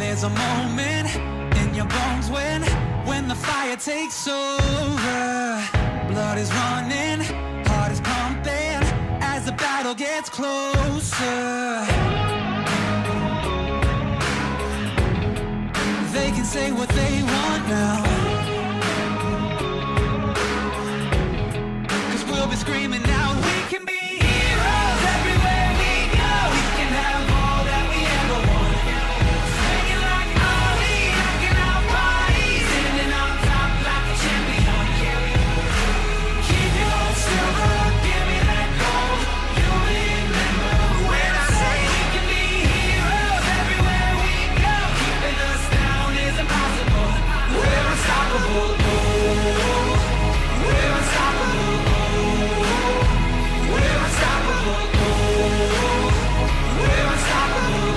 There's a moment in your bones when the fire takes over. Blood is running, heart is pumping as the battle gets closer. They can say what they want now, 'cause we'll be screaming out, we can be heroes everywhere we go. We can have all that we ever want. Swinging like Ali, knocking out bodies, standing on top like a champion. Keep your silver, give me that gold. You'll remember when I say we can be heroes everywhere we go. Keeping us down is impossible. We're unstoppable. Oh, we're unstoppable. We're unstoppable. We're unstoppable.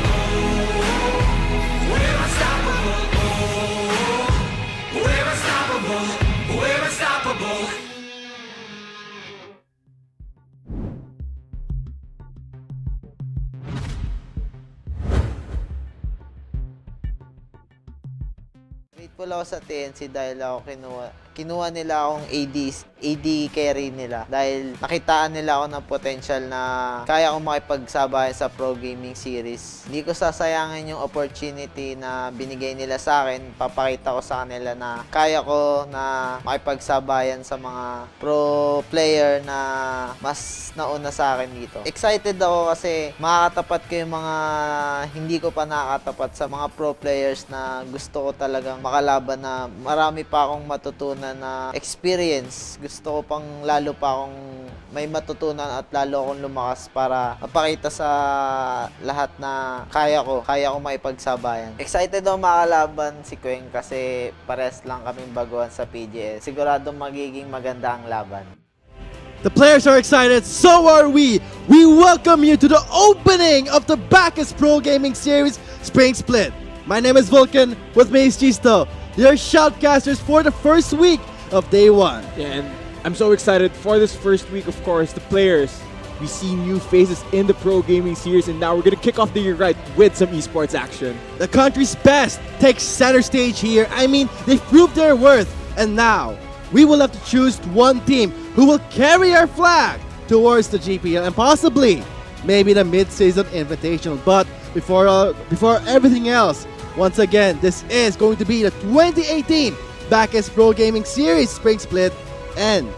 We're unstoppable. We're unstoppable. We're unstoppable. Grateful ako sa TNC dahil ako kinuha nila akong AD carry nila dahil nakitaan nila ako ng potential na kaya akong makipagsabayan sa pro gaming series. Hindi ko sasayangin yung opportunity na binigay nila sa akin. Papakita ko sa kanila na kaya ko na makipagsabayan sa mga pro player na mas nauna sa akin dito. Excited ako kasi makakatapat ko yung mga hindi ko pa nakakatapat sa mga pro players na gusto ko talagang makalaban, na marami pa akong matutunan na experience. Gusto ko pang lalo pa akong may matutunan at lalo akong lumakas para mapakita sa lahat na kaya ko maipagsabayan. Excited ako makalaban si Queng kasi pares lang kaming baguhan sa PGS. Siguradong magiging maganda ang laban. The players are excited, so are we! We welcome you to the opening of the Bacchus Pro Gaming Series Spring Split. My name is Vulcan, with me is Gisto, your shoutcasters for the first week of day one. Yeah, and I'm so excited for this first week, of course, the players. We see new faces in the Pro Gaming Series, and now we're going to kick off the year right with some esports action. The country's best takes center stage here. I mean, they've proved their worth, and now we will have to choose one team who will carry our flag towards the GPL and possibly maybe the mid-season invitational. But before everything else, once again, this is going to be the 2018 Bacchus Pro Gaming Series Spring Split. And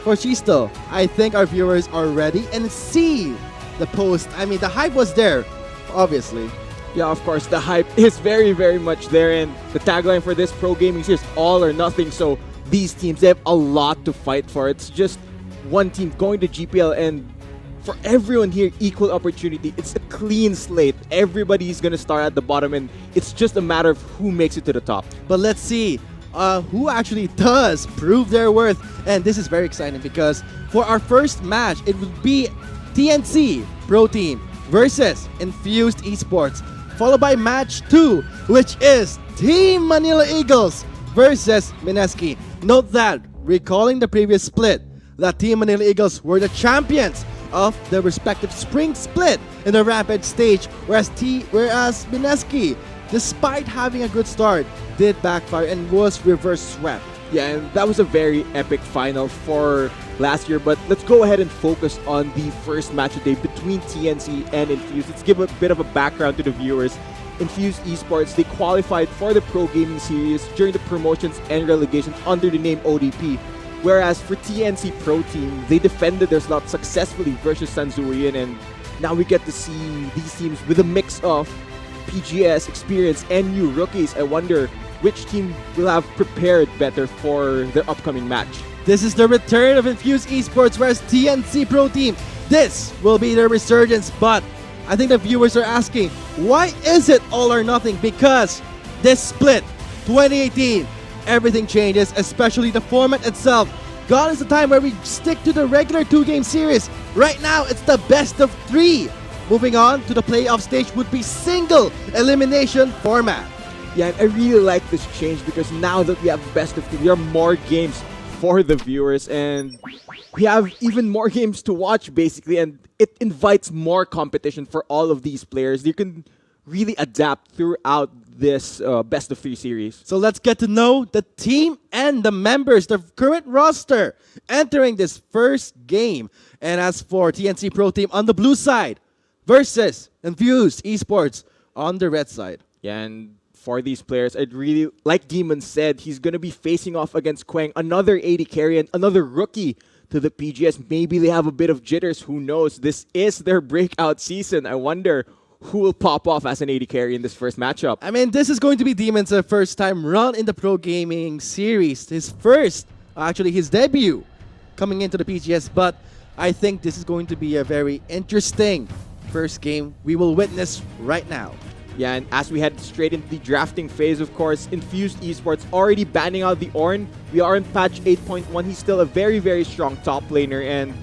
for Chisto, I think our viewers are ready and see the post. I mean, the hype was there, obviously. Yeah, of course, the hype is very, very much there, and the tagline for this Pro Gaming Series, all or nothing. So these teams, they have a lot to fight for. It's just one team going to GPL, and for everyone here, equal opportunity. It's a clean slate. Everybody's gonna start at the bottom, and it's just a matter of who makes it to the top. But let's see who actually does prove their worth. And this is very exciting because for our first match, it would be TNC Pro Team versus Infused Esports, followed by match 2, which is Team Manila Eagles versus Mineski. Note that, recalling the previous split, that Team Manila Eagles were the champions of the respective spring split in the Rampage stage, whereas Mineski, despite having a good start, did backfire and was reverse swept. Yeah, and that was a very epic final for last year, but let's go ahead and focus on the first match of the day between TNC and Infused. Let's give a bit of a background to the viewers. Infused Esports, they qualified for the Pro Gaming Series during the promotions and relegations under the name ODP. Whereas for TNC Pro Team, they defended their slot successfully versus Sanzurian, and now we get to see these teams with a mix of PGS experience and new rookies. I wonder which team will have prepared better for their upcoming match. This is the return of Infused Esports versus TNC Pro Team. This will be their resurgence, but I think the viewers are asking, why is it all or nothing? Because this split, 2018, everything changes, especially the format itself. Gone is the time where we stick to the regular 2-game series. Right now, it's the best of 3. Moving on to the playoff stage would be single elimination format. Yeah, and I really like this change because now that we have best of 3, there are more games for the viewers, and we have even more games to watch basically, and it invites more competition for all of these players. You can really adapt throughout this best of 3 series. So let's get to know the team and the members, the current roster entering this first game. And as for TNC Pro Team on the blue side versus Infused Esports on the red side. Yeah, and for these players, I'd really, like Demon said, he's going to be facing off against Quang, another AD carry and another rookie to the PGS. Maybe they have a bit of jitters. Who knows? This is their breakout season. I wonder who will pop off as an AD carry in this first matchup. I mean, this is going to be Demon's first time run in the Pro Gaming series. His first, actually his debut coming into the PGS. But I think this is going to be a very interesting first game we will witness right now. Yeah, and as we head straight into the drafting phase, of course, Infused Esports already banning out the Ornn. We are in patch 8.1. He's still a very, very strong top laner, and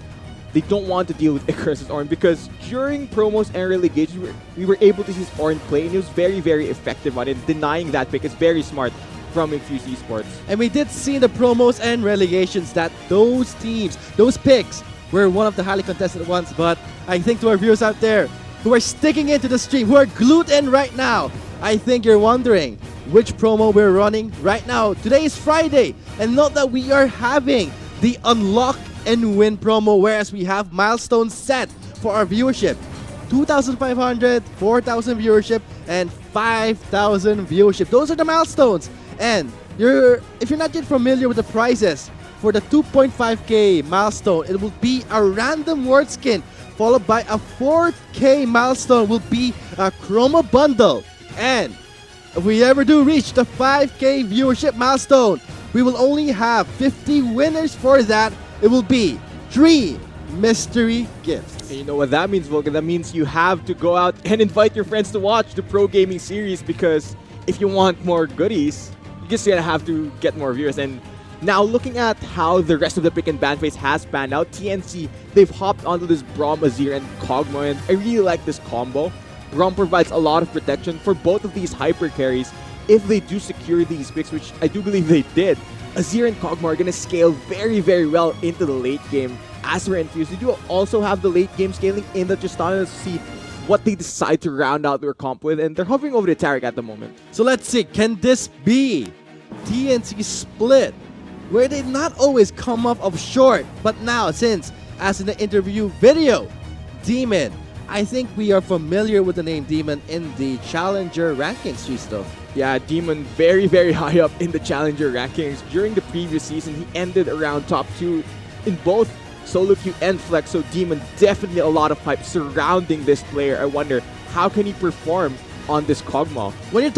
they don't want to deal with Icarus' Ornn because during promos and relegations, we were able to see his Ornn play, and he was very, very effective on it. Denying that pick is very smart from Infused Esports. And we did see in the promos and relegations that those teams, those picks, were one of the highly contested ones. But I think to our viewers out there who are sticking into the stream, who are glued in right now, I think you're wondering which promo we're running right now. Today is Friday, and note that we are having the Unlock and Win promo, whereas we have milestones set for our viewership. 2,500, 4,000 viewership, and 5,000 viewership. Those are the milestones. And if you're not yet familiar with the prizes, for the 2.5k milestone, it will be a random word skin, followed by a 4k milestone will be a chroma bundle. And if we ever do reach the 5k viewership milestone, we will only have 50 winners for that. It will be 3 mystery gifts. And you know what that means, Volkan? That means you have to go out and invite your friends to watch the Pro Gaming series, because if you want more goodies, you just gonna have to get more viewers. And now, looking at how the rest of the pick and ban phase has panned out, TNC, they've hopped onto this Braum, Azir, and Kog'Maw, and I really like this combo. Braum provides a lot of protection for both of these hyper carries if they do secure these picks, which I do believe they did. Azir and Kog'Maw are going to scale very, very well into the late game. As for Infused, they do also have the late game scaling in the Tristana to see what they decide to round out their comp with, and they're hovering over the Taric at the moment. So let's see, can this be TNC split, where they not always come up of short, but now, since, as in the interview video, Demon, I think we are familiar with the name Demon in the Challenger rankings, Chisto. Yeah, Demon very, very high up in the Challenger rankings. During the previous season, he ended around top 2 in both solo queue and flex, so Demon, definitely a lot of hype surrounding this player. I wonder, how can he perform on this Kog'Maw? When you're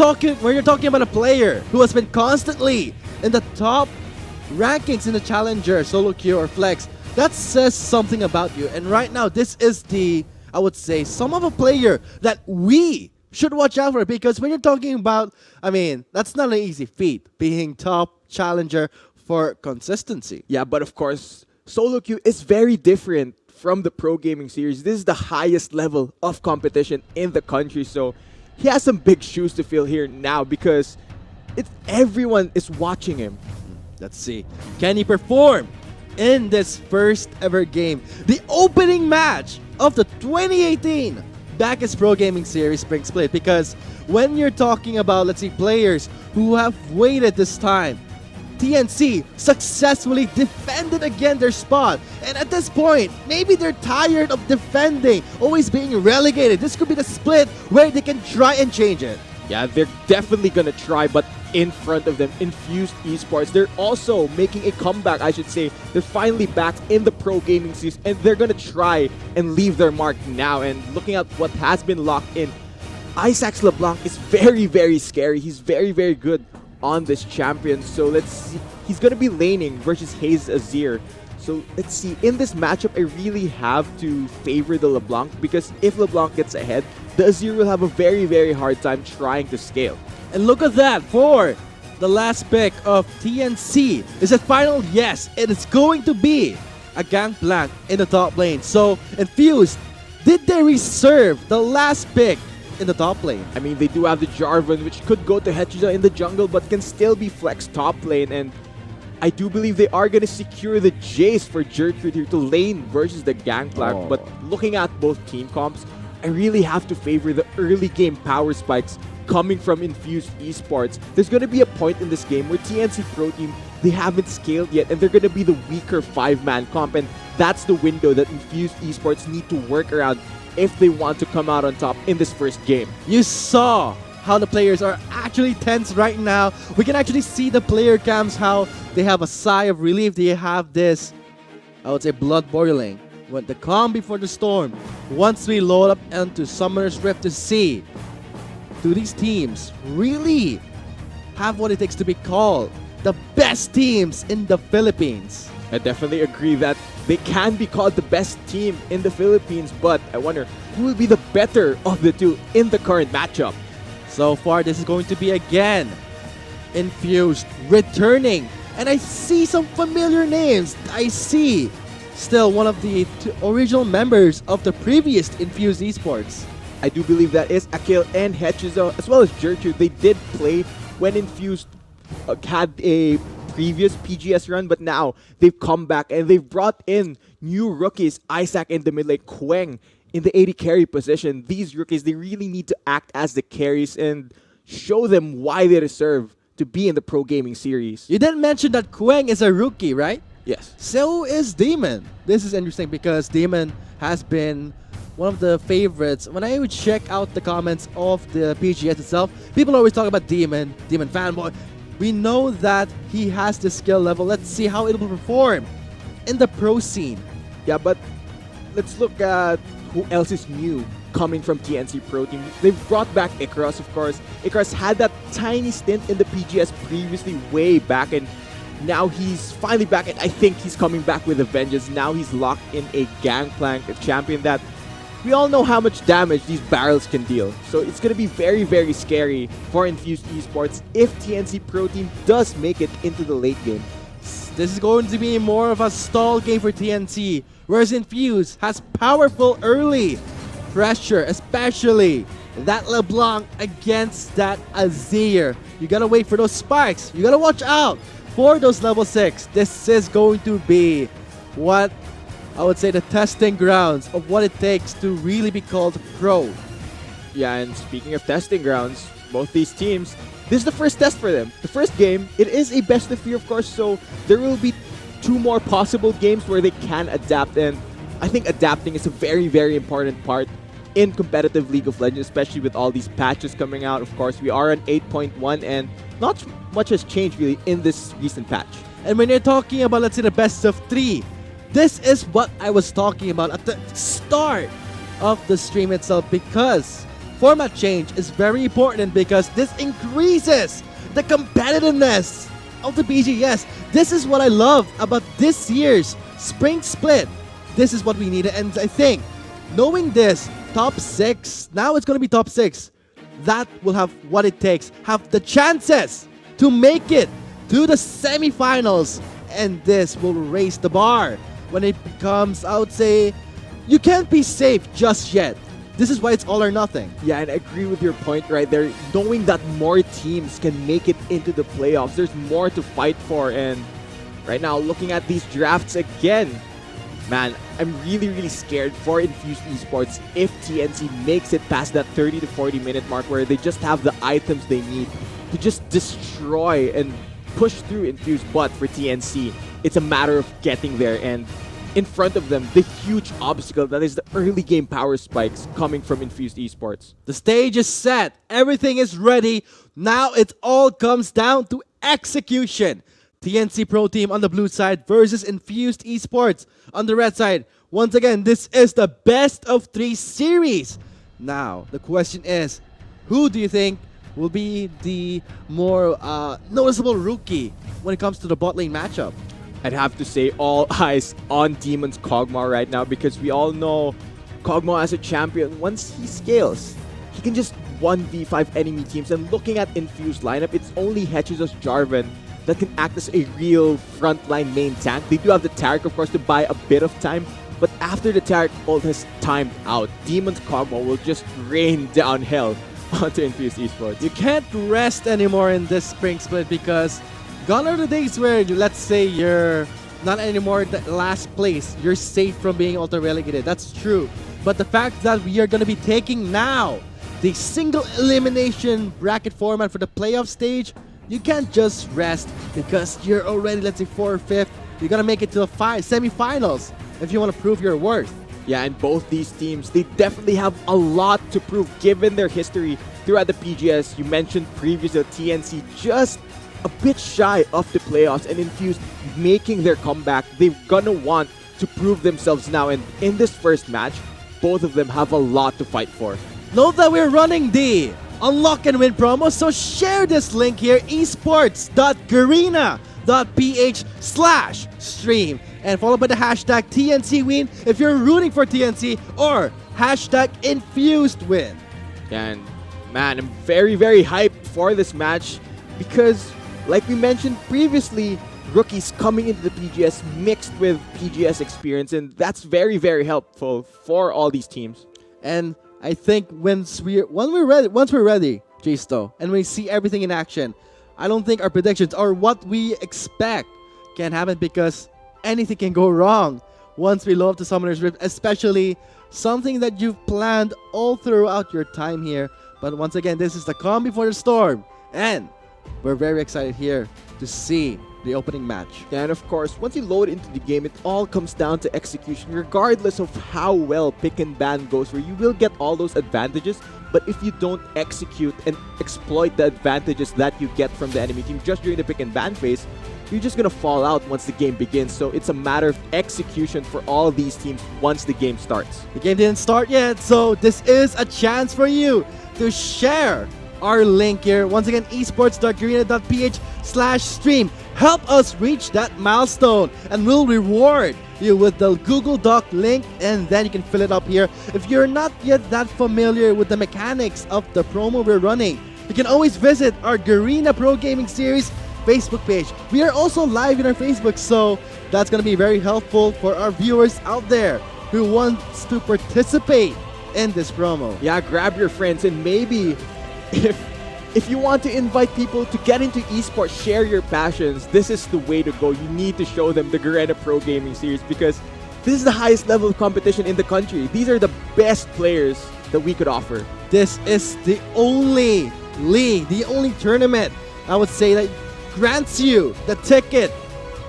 talking about a player who has been constantly in the top rankings in the Challenger, solo queue, or flex, that says something about you. And right now, this is I would say, some of a player that we should watch out for, because when you're talking about, I mean, that's not an easy feat, being top Challenger for consistency. Yeah, but of course, solo queue is very different from the Pro Gaming series. This is the highest level of competition in the country, so he has some big shoes to fill here now, because everyone is watching him. Let's see. Can he perform in this first ever game? The opening match of the 2018 Bacchus Pro Gaming Series Spring Split. Because when you're talking about, let's see, players who have waited this time, TNC successfully defended again their spot. And at this point, maybe they're tired of defending, always being relegated. This could be the split where they can try and change it. Yeah, they're definitely gonna try, but in front of them, Infused Esports, they're also making a comeback, I should say. They're finally back in the Pro Gaming series, and they're gonna try and leave their mark now. And looking at what has been locked in, Isaac LeBlanc is very, very scary. He's very, very good on this champion. So let's see. He's gonna be laning versus Hayes Azir. So let's see. In this matchup, I really have to favor the LeBlanc, because if LeBlanc gets ahead, the Azir will have a very, very hard time trying to scale. And look at that for the last pick of TNC. Is it final? Yes, it is going to be a Gangplank in the top lane. So, Infused, did they reserve the last pick in the top lane? I mean, they do have the Jarvan, which could go to Hechiza in the jungle, but can still be flexed top lane. And I do believe they are going to secure the Jace for Gertrude here to lane versus the Gangplank. Oh. But looking at both team comps, I really have to favor the early game power spikes coming from Infused Esports. There's going to be a point in this game where TNC Pro Team, they haven't scaled yet, and they're going to be the weaker 5-man comp, and that's the window that Infused Esports need to work around if they want to come out on top in this first game. You saw how the players are actually tense right now. We can actually see the player cams, how they have a sigh of relief. They have this, I would say, blood boiling. When the calm before the storm. Once we load up into Summoner's Rift to see, do these teams really have what it takes to be called the best teams in the Philippines? I definitely agree that they can be called the best team in the Philippines, but I wonder who will be the better of the two in the current matchup. So far, this is going to be again Infused returning, and I see some familiar names. I see still one of the original members of the previous Infused Esports. I do believe that is Akil and Hechizo, as well as Gertrude. They did play when Infused had a previous PGS run, but now they've come back and they've brought in new rookies, Isaac in the mid lane, Queng in the AD carry position. These rookies, they really need to act as the carries and show them why they deserve to be in the pro gaming series. You didn't mention that Queng is a rookie, right? Yes. So is Demon. This is interesting because Demon has been one of the favorites. When I would check out the comments of the PGS itself, people always talk about Demon fanboy. We know that he has the skill level. Let's see how it will perform in the pro scene. Yeah, but let's look at who else is new coming from TNC Pro Team. They've brought back Icarus, of course. Icarus had that tiny stint in the PGS previously way back, and now he's finally back, and I think he's coming back with a vengeance. Now he's locked in a Gangplank, a champion that we all know how much damage these barrels can deal. So it's going to be very, very scary for Infused Esports if TNC Pro Team does make it into the late game. This is going to be more of a stall game for TNC, whereas Infuse has powerful early pressure, especially that LeBlanc against that Azir. You gotta wait for those spikes. You gotta watch out for those level 6. This is going to be what I would say the testing grounds of what it takes to really be called pro. Yeah, and speaking of testing grounds, both these teams, this is the first test for them. The first game, it is a best of 3, of course, so there will be 2 more possible games where they can adapt, and I think adapting is a very, very important part in competitive League of Legends, especially with all these patches coming out. Of course, we are on 8.1, and not much has changed really in this recent patch. And when you're talking about, let's say, the best of 3, this is what I was talking about at the start of the stream itself, because format change is very important because this increases the competitiveness of the BGS. This is what I love about this year's Spring Split. This is what we needed, and I think knowing this, top 6, now it's going to be top 6, that will have what it takes, have the chances to make it to the semifinals, and this will raise the bar when it becomes, I would say, you can't be safe just yet. This is why it's all or nothing. Yeah, and I agree with your point right there. Knowing that more teams can make it into the playoffs, there's more to fight for, and right now, looking at these drafts again, man, I'm really, really scared for Infused Esports if TNC makes it past that 30 to 40 minute mark where they just have the items they need to just destroy and push through Infused. But for TNC, it's a matter of getting there, and in front of them, the huge obstacle that is the early game power spikes coming from Infused Esports. The stage is set. Everything is ready. Now it all comes down to execution. TNC Pro Team on the blue side versus Infused Esports on the red side. Once again, this is the best of 3 series. Now, the question is, who do you think will be the more noticeable rookie when it comes to the bot lane matchup? I'd have to say all eyes on Demon's Kog'Maw right now, because we all know Kog'Maw as a champion, once he scales, he can just 1v5 enemy teams. And looking at Infused lineup, it's only Hechizo's Jarvan that can act as a real frontline main tank. They do have the Taric, of course, to buy a bit of time, but after the Taric ult has timed out, Demon's Kog'Maw will just rain down hell onto Infused Esports. You can't rest anymore in this Spring Split because gone are the days where, let's say, you're not anymore the last place. You're safe from being auto-relegated. That's true. But the fact that we are going to be taking now the single elimination bracket format for the playoff stage, you can't just rest because you're already, let's say, 4th or 5th. You gotta make it to the semifinals if you want to prove your worth. Yeah, and both these teams, they definitely have a lot to prove given their history throughout the PGS. You mentioned previously TNC just a bit shy of the playoffs, and Infused making their comeback. They're gonna want to prove themselves now, and in this first match, both of them have a lot to fight for. Note that we're running the Unlock and Win promo, so share this link here, esports.garena.ph/stream, and followed by the hashtag TNCWin if you're rooting for TNC, or hashtag InfusedWin. And man, I'm very, very hyped for this match because, like we mentioned previously, rookies coming into the PGS mixed with PGS experience, and that's very, very helpful for all these teams. And I think once we're ready, Jisto, and we see everything in action, I don't think our predictions or what we expect can happen because anything can go wrong once we load up the Summoner's Rift, especially something that you've planned all throughout your time here. But once again, this is the calm before the storm, and we're very excited here to see the opening match. And of course, once you load into the game, it all comes down to execution. Regardless of how well pick and ban goes for you, will get all those advantages. But if you don't execute and exploit the advantages that you get from the enemy team just during the pick and ban phase, you're just gonna fall out once the game begins. So it's a matter of execution for all of these teams once the game starts. The game didn't start yet, so this is a chance for you to share our link here. Once again, esports.garena.ph/stream. Help us reach that milestone, and we'll reward you with the Google Doc link, and then you can fill it up here. If you're not yet that familiar with the mechanics of the promo we're running, you can always visit our Garena Pro Gaming Series Facebook page. We are also live in our Facebook, so that's going to be very helpful for our viewers out there who wants to participate in this promo. Yeah, grab your friends, and maybe if you want to invite people to get into esports, share your passions, this is the way to go. You need to show them the Garena Pro Gaming Series because this is the highest level of competition in the country. These are the best players that we could offer. This is the only league, the only tournament, I would say, that grants you the ticket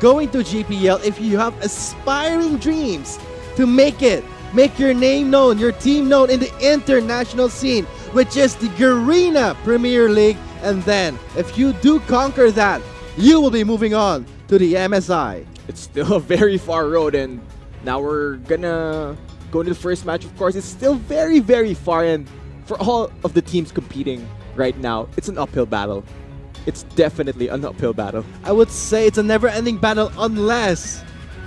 going to GPL if you have aspiring dreams to make it. Make your name known, your team known in the international scene, which is the Garena Premier League. And then, if you do conquer that, you will be moving on to the MSI. It's still a very far road, and now we're gonna go into the first match. Of course, it's still very, very far, and for all of the teams competing right now, it's an uphill battle. It's definitely an uphill battle. I would say it's a never-ending battle unless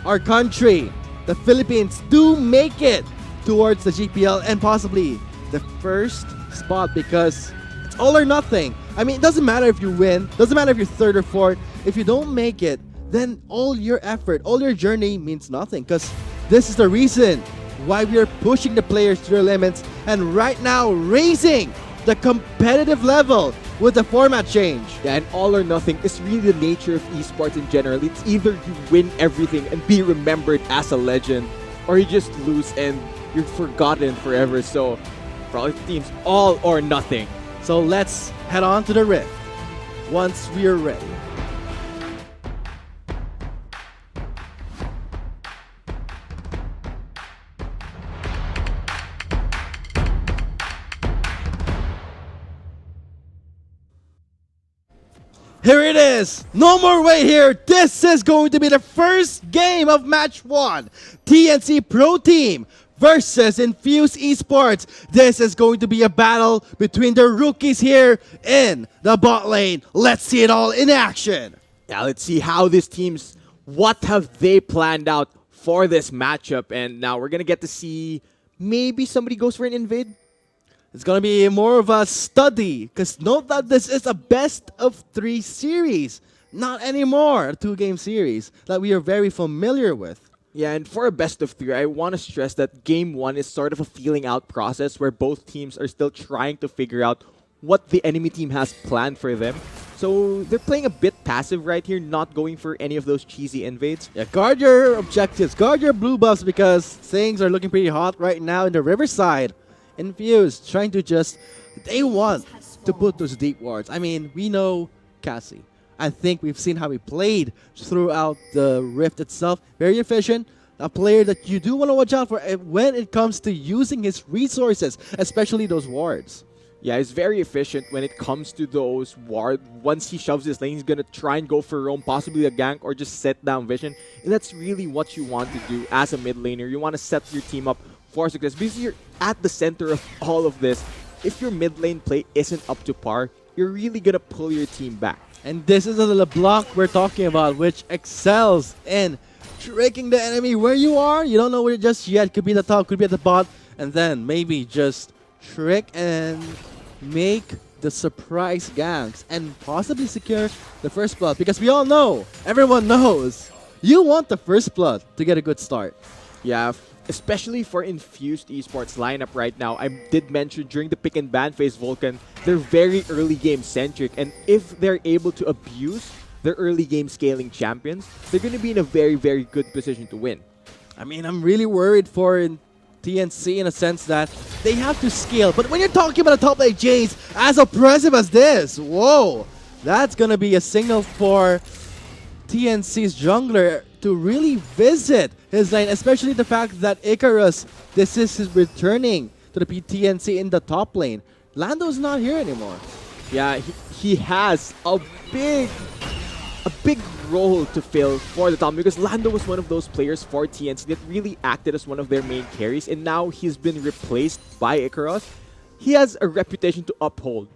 our country, the Philippines, do make it towards the GPL and possibly the first spot, because it's all or nothing. I mean, it doesn't matter if you win, doesn't matter if you're 3rd or 4th. If you don't make it, then all your effort, all your journey means nothing, because this is the reason why we are pushing the players to their limits and right now raising the competitive level with the format change. Yeah, and all or nothing is really the nature of esports in general. It's either you win everything and be remembered as a legend, or you just lose and you're forgotten forever. So for all the teams, all or nothing. So let's head on to the Rift once we are ready. Here it is. No more wait here. This is going to be the first game of match 1. TNC Pro Team versus Infuse Esports. This is going to be a battle between the rookies here in the bot lane. Let's see it all in action. Yeah, let's see how these teams, what have they planned out for this matchup. And now we're going to get to see maybe somebody goes for an invade. It's going to be more of a study, because note that this is a best of 3 series, not anymore a 2-game series that we are very familiar with. Yeah, and for a best of 3, I want to stress that game 1 is sort of a feeling out process where both teams are still trying to figure out what the enemy team has planned for them. So they're playing a bit passive right here, not going for any of those cheesy invades. Yeah, guard your objectives, guard your blue buffs, because things are looking pretty hot right now in the Riverside Infused, trying to just, they want to put those deep wards. I mean, we know Cassie. I think we've seen how he played throughout the Rift itself. Very efficient. A player that you do want to watch out for when it comes to using his resources, especially those wards. Yeah, he's very efficient when it comes to those ward. Once he shoves his lane, he's gonna try and go for a roam, possibly a gank, or just set down vision. And that's really what you want to do as a mid laner. You want to set your team up for success because you're at the center of all of this. If your mid lane play isn't up to par, you're really gonna pull your team back. And this is the LeBlanc we're talking about, which excels in tricking the enemy where you are. You don't know where just yet. Could be at the top, could be at the bot, and then maybe just trick and make the surprise ganks and possibly secure the first blood. Because we all know, everyone knows, you want the first blood to get a good start. Yeah, especially for Infused Esports lineup right now. I did mention during the pick and ban phase, Vulcan, they're very early game centric, and if they're able to abuse their early game scaling champions, they're going to be in a very, very good position to win. I mean, I'm really worried for TNC in a sense that they have to scale. But when you're talking about a top lane Jace as oppressive as this, whoa, that's going to be a signal for TNC's jungler to really visit his lane, especially the fact that Icarus, this is his returning to the TNC in the top lane. Lando's not here anymore. Yeah, he has a big role to fill for the top because Lando was one of those players for TNC that really acted as one of their main carries, and now he's been replaced by Icarus. He has a reputation to uphold.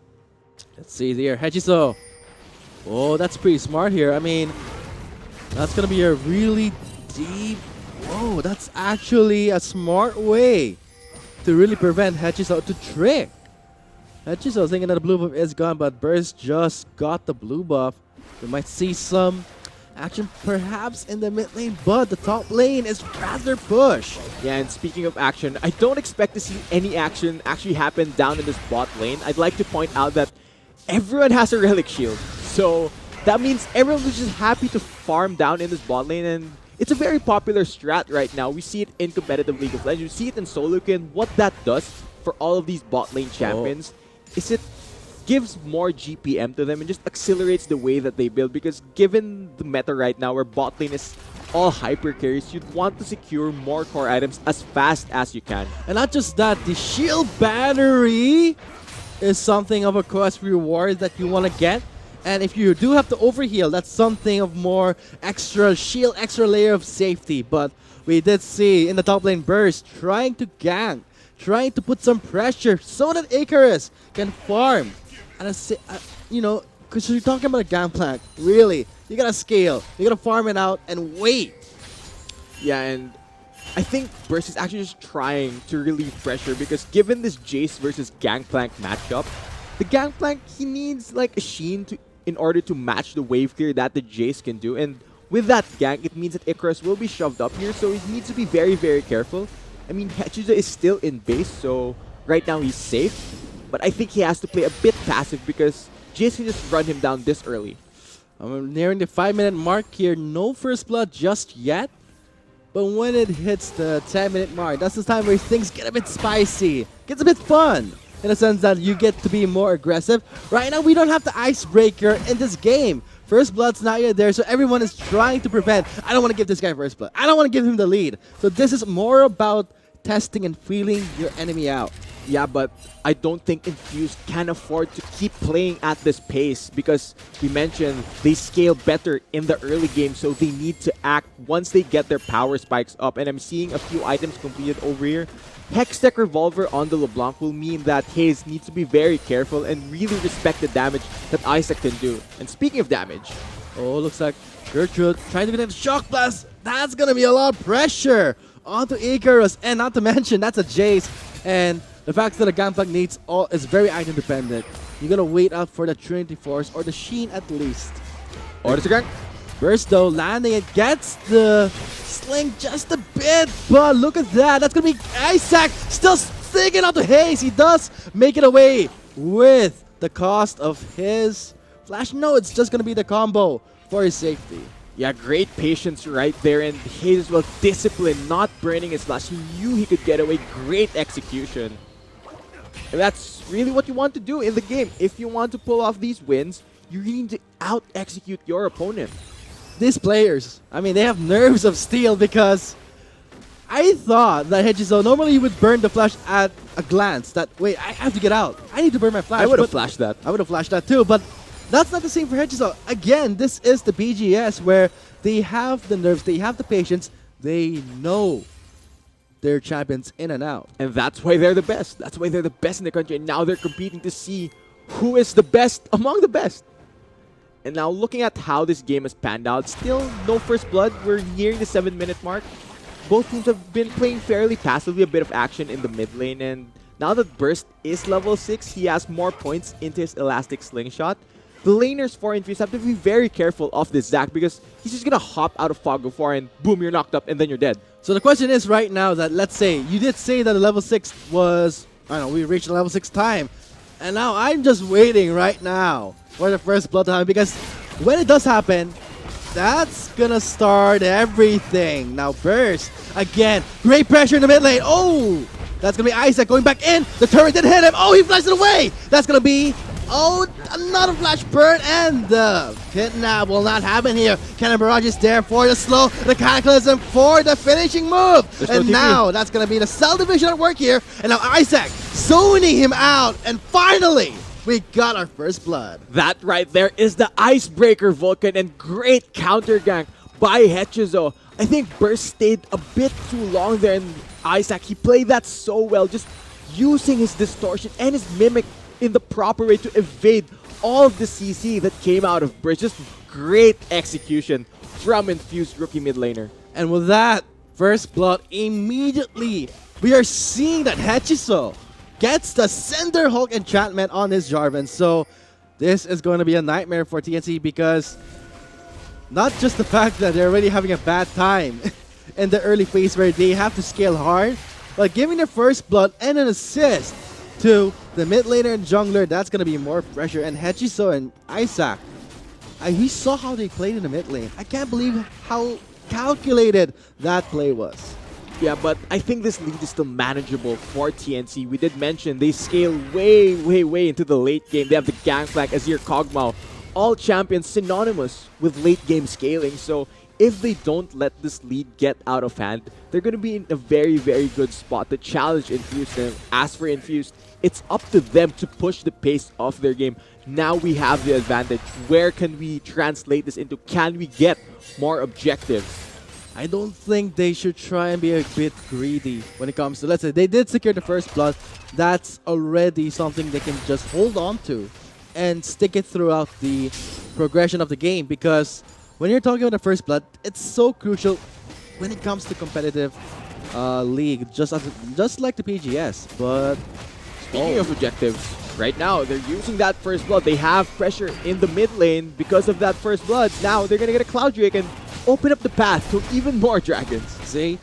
Let's see here, Hechiso. Oh, that's pretty smart here. I mean, that's gonna be a really deep. Whoa, that's actually a smart way to really prevent Hechiso to trick. Hechiso thinking that the blue buff is gone, but Burst just got the blue buff. We might see some action perhaps in the mid lane, but the top lane is rather push. Yeah, and speaking of action, I don't expect to see any action actually happen down in this bot lane. I'd like to point out that everyone has a relic shield, so that means everyone is just happy to farm down in this bot lane, and it's a very popular strat right now. We see it in competitive League of Legends, you see it in solo queue, and what that does for all of these bot lane champions is it gives more GPM to them and just accelerates the way that they build, because given the meta right now where bot lane is all hyper carries, you'd want to secure more core items as fast as you can. And not just that, the shield battery is something of a quest reward that you want to get. And if you do have to overheal, that's something of more extra shield, extra layer of safety. But we did see in the top lane Burst trying to gank, trying to put some pressure so that Icarus can farm. And you know, because you're talking about a Gangplank, really, you gotta scale, you gotta farm it out and wait. Yeah, and I think Burst is actually just trying to relieve pressure because given this Jace versus Gangplank matchup, the Gangplank, he needs like a Sheen in order to match the wave clear that the Jace can do. And with that gank, it means that Icarus will be shoved up here, so he needs to be very, very careful. I mean, Hechiza is still in base, so right now he's safe. But I think he has to play a bit passive because Jace can just run him down this early. I'm nearing the 5-minute mark here. No first blood just yet. But when it hits the 10-minute mark, that's the time where things get a bit spicy. Gets a bit fun. In the sense that you get to be more aggressive. Right now, we don't have the icebreaker in this game. First blood's not yet there, so everyone is trying to prevent. I don't want to give this guy first blood. I don't want to give him the lead. So this is more about testing and feeling your enemy out. Yeah, but I don't think Infused can afford to keep playing at this pace because we mentioned they scale better in the early game, so they need to act once they get their power spikes up. And I'm seeing a few items completed over here. Hextech Revolver on the LeBlanc will mean that Hayes needs to be very careful and really respect the damage that Isaac can do. And speaking of damage, oh, looks like Gertrude trying to get a shock blast. That's gonna be a lot of pressure onto Icarus, and not to mention that's a Jace. And the fact that the Gangplank needs is very item dependent. You gotta wait out for the Trinity Force or the Sheen at least. or the gang. Burst though, landing it, gets the sling just a bit, but look at that. That's gonna be Isaac still sticking out to Hayes. He does make it away with the cost of his flash. No, it's just gonna be the combo for his safety. Yeah, great patience right there, and Hayes was disciplined, not burning his flash. He knew he could get away. Great execution. And that's really what you want to do in the game. If you want to pull off these wins, you really need to out-execute your opponent. These players, I mean, they have nerves of steel because I thought that Hechizo normally would burn the flash at a glance. That, wait, I have to get out. I need to burn my flash. I would have but- flashed that. I would have flashed that too, but that's not the same for Hechizo. Again, this is the BGS where they have the nerves, they have the patience, they know their champions in and out. And that's why they're the best. That's why they're the best in the country. And now they're competing to see who is the best among the best. And now looking at how this game has panned out, still no first blood. We're nearing the 7-minute mark. Both teams have been playing fairly passively, a bit of action in the mid lane. And now that Burst is level 6, he has more points into his Elastic Slingshot. The laners for Infuse have to be very careful of this Zac because he's just going to hop out of Fog of War and boom, you're knocked up and then you're dead. So the question is right now that, let's say, you did say that the level 6 was, I don't know, we reached the level 6 time. And now I'm just waiting right now for the first blood time because when it does happen, that's gonna start everything. Now Burst, again, great pressure in the mid lane. Oh, that's gonna be Isaac going back in. The turret did hit him. Oh, he flashed it away. That's gonna be, oh, another flash burn, and the kidnap will not happen here. Cannon Barrage is there for the slow, the Cataclysm for the finishing move. And now that's gonna be the Cell Division at work here. And now Isaac zoning him out, and finally, we got our first blood. That right there is the Icebreaker Vulcan and great counter gank by Hechizo. I think Burst stayed a bit too long there, and Isaac, he played that so well, just using his distortion and his mimic in the proper way to evade all of the CC that came out of Burst. Just great execution from Infused rookie mid laner. And with that first blood, immediately we are seeing that Hechizo gets the Cinder Hulk enchantment on his Jarvan. So this is going to be a nightmare for TNC because not just the fact that they're already having a bad time in the early phase where they have to scale hard, but giving their first blood and an assist to the mid laner and jungler, that's going to be more pressure. And Hechizo and Isaac, we saw how they played in the mid lane. I can't believe how calculated that play was. Yeah, but I think this lead is still manageable for TNC. We did mention they scale way, way, way into the late game. They have the Gangplank, Azir, Kog'Maw, all champions synonymous with late game scaling. So if they don't let this lead get out of hand, they're going to be in a very, very good spot to challenge Infused. And as for Infused, it's up to them to push the pace of their game. Now we have the advantage. Where can we translate this into? Can we get more objectives? I don't think they should try and be a bit greedy when it comes to, let's say, they did secure the first blood. That's already something they can just hold on to and stick it throughout the progression of the game, because when you're talking about the first blood, it's so crucial when it comes to competitive league, just like the PGS. But Speaking of objectives, right now they're using that first blood. They have pressure in the mid lane because of that first blood. Now they're gonna get a Cloud Drake and open up the path to even more dragons. see,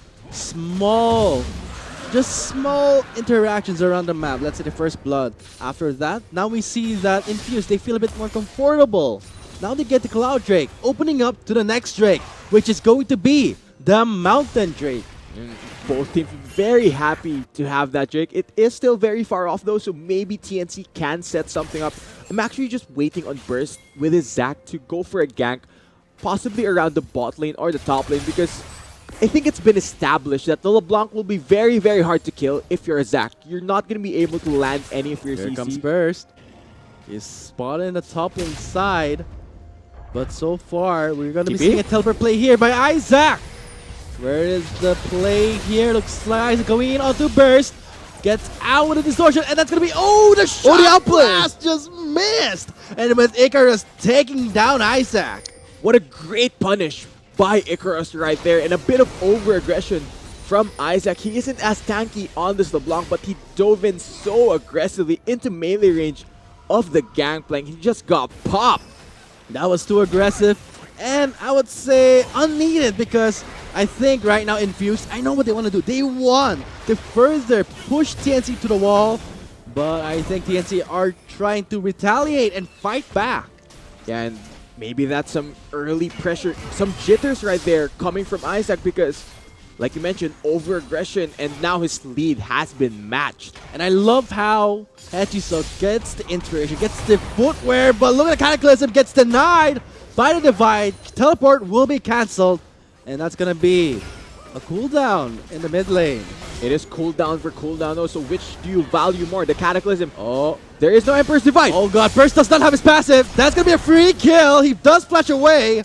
just small interactions around the map. Let's say the first blood. After that, now we see that Infused, they feel a bit more comfortable. Now they get the Cloud Drake, opening up to the next Drake, which is going to be the Mountain Drake. And both teams very happy to have that Drake. It is still very far off though, so maybe TNC can set something up. I'm actually just waiting on Burst with his Zac to go for a gank, possibly around the bot lane or the top lane, because I think it's been established that the LeBlanc will be very, very hard to kill if you're a Zac. You're not going to be able to land any of your Here CC. comes Burst. He's spotted in the top lane side. But so far, we're going to be TP? seeing a teleport play here by Isaac. Where is the play here? Looks like Isaac going in onto Burst. Gets out with the distortion, and that's going to be, oh, the shot the outplay! blast just missed. And with Icarus taking down Isaac. What a great punish by Icarus right there, and a bit of over-aggression from Isaac. He isn't as tanky on this LeBlanc, but he dove in so aggressively into melee range of the Gangplank. He just got popped. That was too aggressive, and I would say unneeded, because I think right now Infused, I know what they want to do. They want to further push TNC to the wall, but I think TNC are trying to retaliate and fight back. Yeah, and maybe that's some early pressure, some jitters right there coming from Isaac, because Like you mentioned, over-aggression, and now his lead has been matched. And I love how Hachiso gets the inspiration, gets the footwear, but look at the Cataclysm, gets denied by the Divide. Teleport will be cancelled, and that's going to be a cooldown in the mid lane. It is cooldown for cooldown though, so which do you value more? The Cataclysm. Oh, there is no Emperor's Divide. Oh god, Burst does not have his passive. That's going to be a free kill. He does flash away.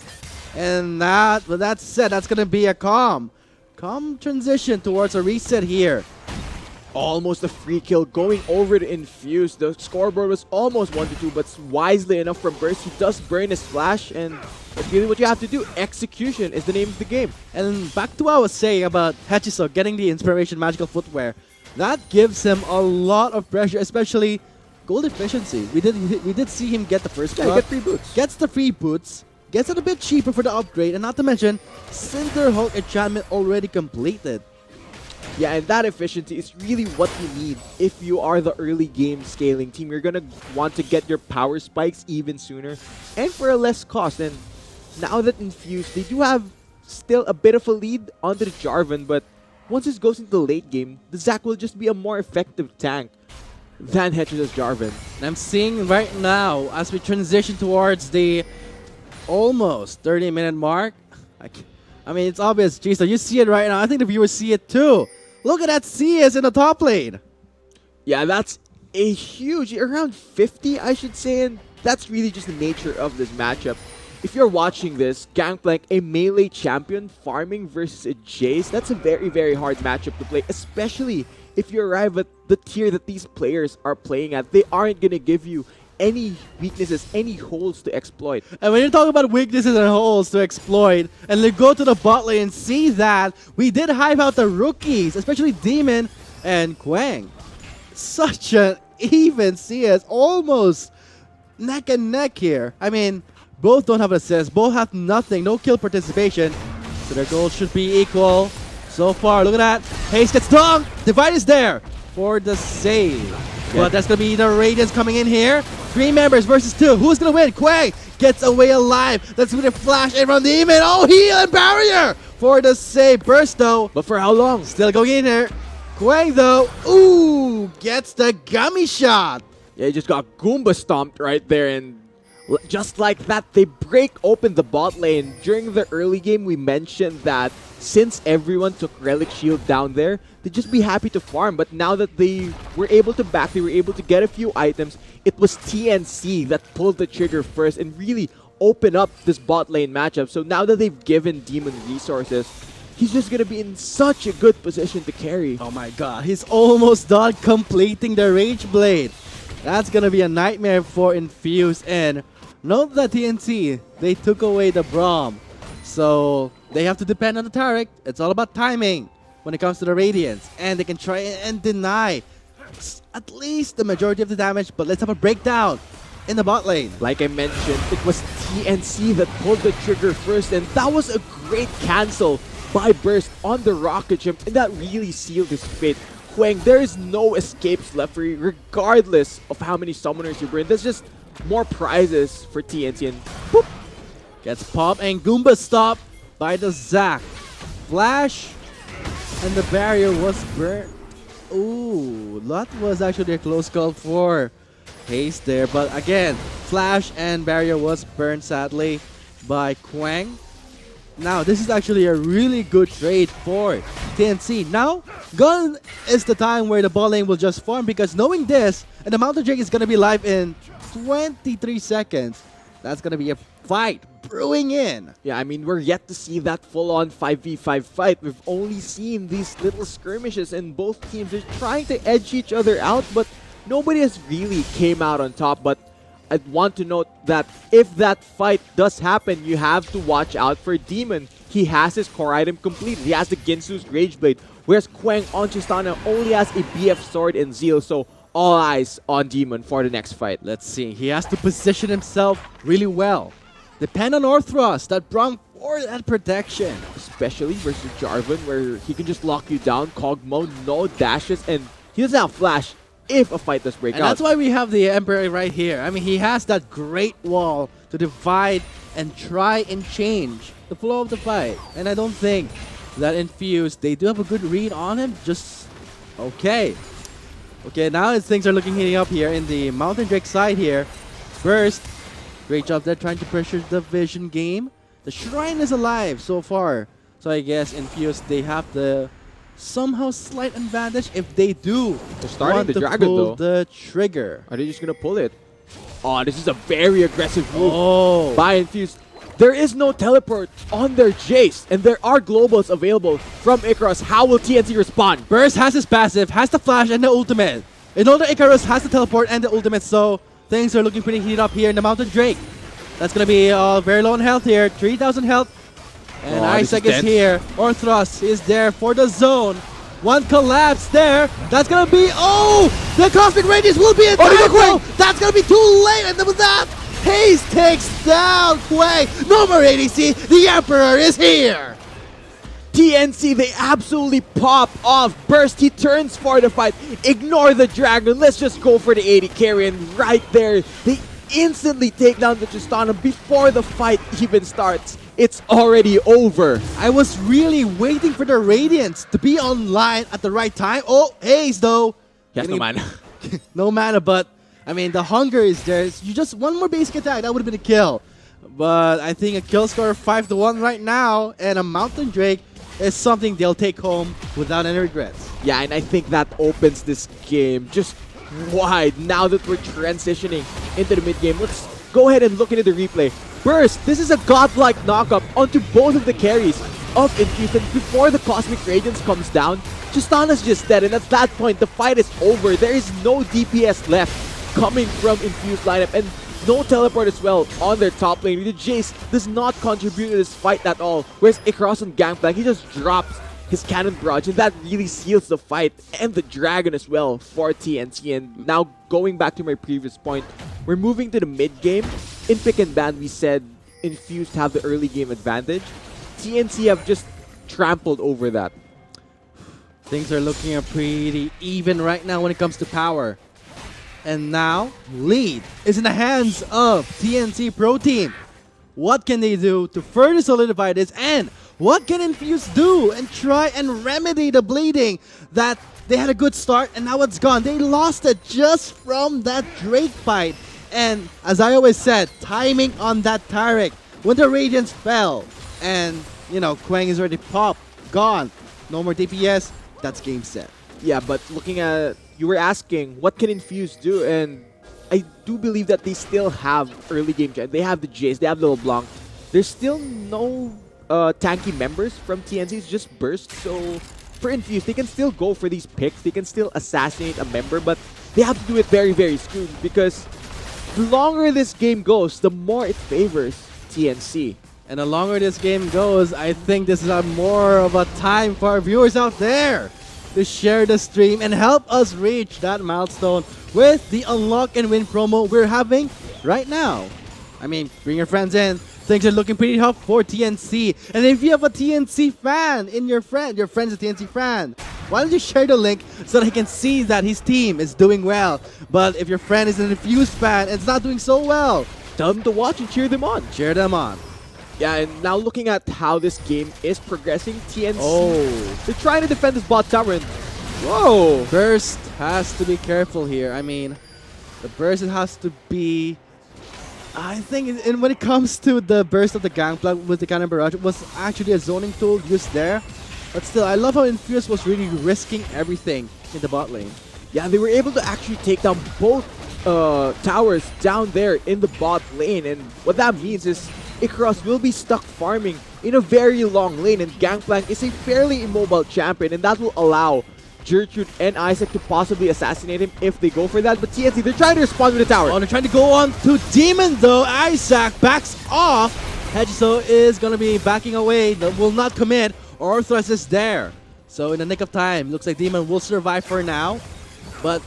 And with that said, that's going to be a calm transition towards a reset here. Almost a free kill going over to Infuse. The scoreboard was almost 1-2, but wisely enough from Burst, he does burn his flash, and that's really what you have to do. Execution is the name of the game. And back to what I was saying about Hachiso getting the Inspiration Magical Footwear. That gives him a lot of pressure, especially gold efficiency. We did see him get the first Yeah, cut. get free boots. Gets the free boots. Gets it a bit cheaper for the upgrade, and not to mention, Cinder Hulk enchantment already completed. Yeah, and that efficiency is really what you need if you are the early game scaling team. You're going to want to get your power spikes even sooner and for a less cost. And now that Infused, they do have still a bit of a lead onto the Jarvan, but once this goes into the late game, the Zac will just be a more effective tank than Hetra's Jarvan. And I'm seeing right now, as we transition towards the almost 30-minute mark, I mean, it's obvious, Jason, you see it right now. I think the viewers see it too. Look at that CS in the top lane. Yeah, that's a huge, around 50, I should say, and that's really just the nature of this matchup. If you're watching this, Gangplank, a melee champion, farming versus a Jace, that's a very, very hard matchup to play, especially if you arrive at the tier that these players are playing at. They aren't going to give you any weaknesses, any holes to exploit. And when you're talking about weaknesses and holes to exploit, and they go to the bot lane and see that, we did hype out the rookies, especially Demon and Quang. Such an even CS, almost neck and neck here. I mean, both don't have assists, both have nothing, no kill participation, so their goals should be equal. So far, look at that. Haste gets dunked. Divide is there for the save. But that's going to be the Radiance coming in here. 3 members versus 2. Who's going to win? Quang gets away alive. That's with a flash in from Demon. Oh, heal and barrier for the save. Burst though. But for how long? Still going in there. Quang though. Ooh, gets the gummy shot. Yeah, he just got Goomba stomped right there, and just like that, they break open the bot lane. During the early game, we mentioned that since everyone took Relic Shield down there, they'd just be happy to farm. But now that they were able to back, they were able to get a few items, it was TNC that pulled the trigger first and really opened up this bot lane matchup. So now that they've given Demon resources, he's just going to be in such a good position to carry. Oh my god, he's almost done completing the Rage Blade. That's going to be a nightmare for Infuse. And note that TNC, they took away the Braum. So they have to depend on the Taric. It's all about timing when it comes to the Radiance. And they can try and deny at least the majority of the damage. But let's have a breakdown in the bot lane. Like I mentioned, it was TNC that pulled the trigger first, and that was a great cancel by Burst on the rocket ship, and that really sealed his fate. Quang, there is no escapes left for you, regardless of how many summoners you bring. There's just more prizes for TNC, and boop. Gets popped and Goomba stopped by the Zac. Flash and the barrier was burnt. Ooh, that was actually a close call for Haste there. But again, Flash and barrier was burned sadly by Quang. Now, this is actually a really good trade for TNC. Now, gone is the time where the ball lane will just farm, because knowing this, and the Mountain Drake is going to be live in 23 seconds, that's going to be a fight brewing in. Yeah, I mean, we're yet to see that full-on 5v5 fight. We've only seen these little skirmishes, and both teams are trying to edge each other out, but nobody has really came out on top. But I'd want to note that if that fight does happen, you have to watch out for Demon. He has his core item complete. He has the Ginsu's Rage Blade, whereas Quang on Tristana only has a BF Sword and Zeal, so all eyes on Demon for the next fight. Let's see. He has to position himself really well. Depend on Orthros, that Braum for that protection. Especially versus Jarvan, where he can just lock you down, Kog'Maw, no dashes, and he doesn't have Flash if a fight does break out. And that's why we have the Emperor right here. I mean, he has that great wall to divide and try and change the flow of the fight. And I don't think that Infused, they do have a good read on him. Just okay. Okay, now things are looking heating up here in the Mountain Drake side here. Burst, great job there trying to pressure the Vision game. The Shrine is alive so far. So I guess Infused, they have the somehow slight advantage if they do They're starting want the to dragon, pull though. the trigger. Are they just gonna pull it? Oh, this is a very aggressive move Oh, by Infused. There is no teleport on their Jace, and there are globals available from Icarus. How will TNC respond? Burst has his passive, has the flash and the ultimate. In order, Icarus has the teleport and the ultimate, so things are looking pretty heated up here in the Mountain Drake. That's gonna be very low on health here, 3,000 health. And Oh, this Isaac is is tense. here. Orthros is there for the zone. One collapse there. That's gonna be, oh! The Cosmic Radius will be in Oh, they time. got Quang! That's gonna be too late. And then with that, Haze takes down Quang. No more ADC. The Emperor is here. TNC, they absolutely pop off. Burst, he turns for the fight. Ignore the dragon. Let's just go for the 80 carry. And right there, they instantly take down the Tristana before the fight even starts. It's already over. I was really waiting for the Radiance to be online at the right time. Oh, Haze though. Yes, no Getting- man. No mana, but I mean the hunger is there. You just one more basic attack, that would have been a kill. But I think a kill score of 5-1 right now, and a Mountain Drake is something they'll take home without any regrets. Yeah, and I think that opens this game just wide. Now that we're transitioning into the mid game, let's go ahead and look into the replay. Burst, this is a godlike knockup onto both of the carries of Infused, and before the Cosmic Radiance comes down, Tristana's just dead, and at that point, the fight is over. There is no DPS left coming from Infused lineup, and no teleport as well on their top lane. The Jace does not contribute to this fight at all, whereas Icarus on Gangplank, he just drops his cannon barrage, and that really seals the fight and the dragon as well for TNC. And now going back to my previous point, we're moving to the mid game. In pick and ban, we said Infused have the early game advantage. TNC have just trampled over that. Things are looking pretty even right now when it comes to power. And now, lead is in the hands of TNC Pro Team. What can they do to further solidify this? And what can Infuse do and try and remedy the bleeding that they had a good start and now it's gone? They lost it just from that Drake fight. And as I always said, timing on that Taric. When the Radiance fell and, you know, Quang is already popped, gone, no more DPS, that's game set. Yeah, but looking at, you were asking, what can Infuse do? And I do believe that they still have early game. They have the Jace, they have the LeBlanc. There's still no tanky members from TNC, it's just Burst. So for Infuse, they can still go for these picks. They can still assassinate a member, but they have to do it very, very soon, because the longer this game goes, the more it favors TNC. And the longer this game goes, I think this is a more of a time for our viewers out there to share the stream and help us reach that milestone with the Unlock and Win promo we're having right now. I mean, bring your friends in. Things are looking pretty tough for TNC. And if you have a TNC fan in your friend's a TNC fan, why don't you share the link so that he can see that his team is doing well. But if your friend is an Infused fan and it's not doing so well, Tell them to watch and cheer them on. cheer them on. Yeah, and now looking at how this game is progressing, TNC, Oh. they're trying to defend this bot tower, and whoa! Burst has to be careful here. I mean, the burst has to be... I think and when it comes to the burst of the Gangplank with the cannon barrage, it was actually a zoning tool used there. But still, I love how Infuse was really risking everything in the bot lane. Yeah, they were able to actually take down both towers down there in the bot lane, and what that means is Icarus will be stuck farming in a very long lane, and Gangplank is a fairly immobile champion, and that will allow Gertrude and Isaac to possibly assassinate him if they go for that. But TNC, they're trying to respond with a tower. Oh, they're trying to go on to Demon though. Isaac backs off. Hedgeso is going to be backing away. Will not commit. Orthros is there. So in the nick of time, looks like Demon will survive for now. But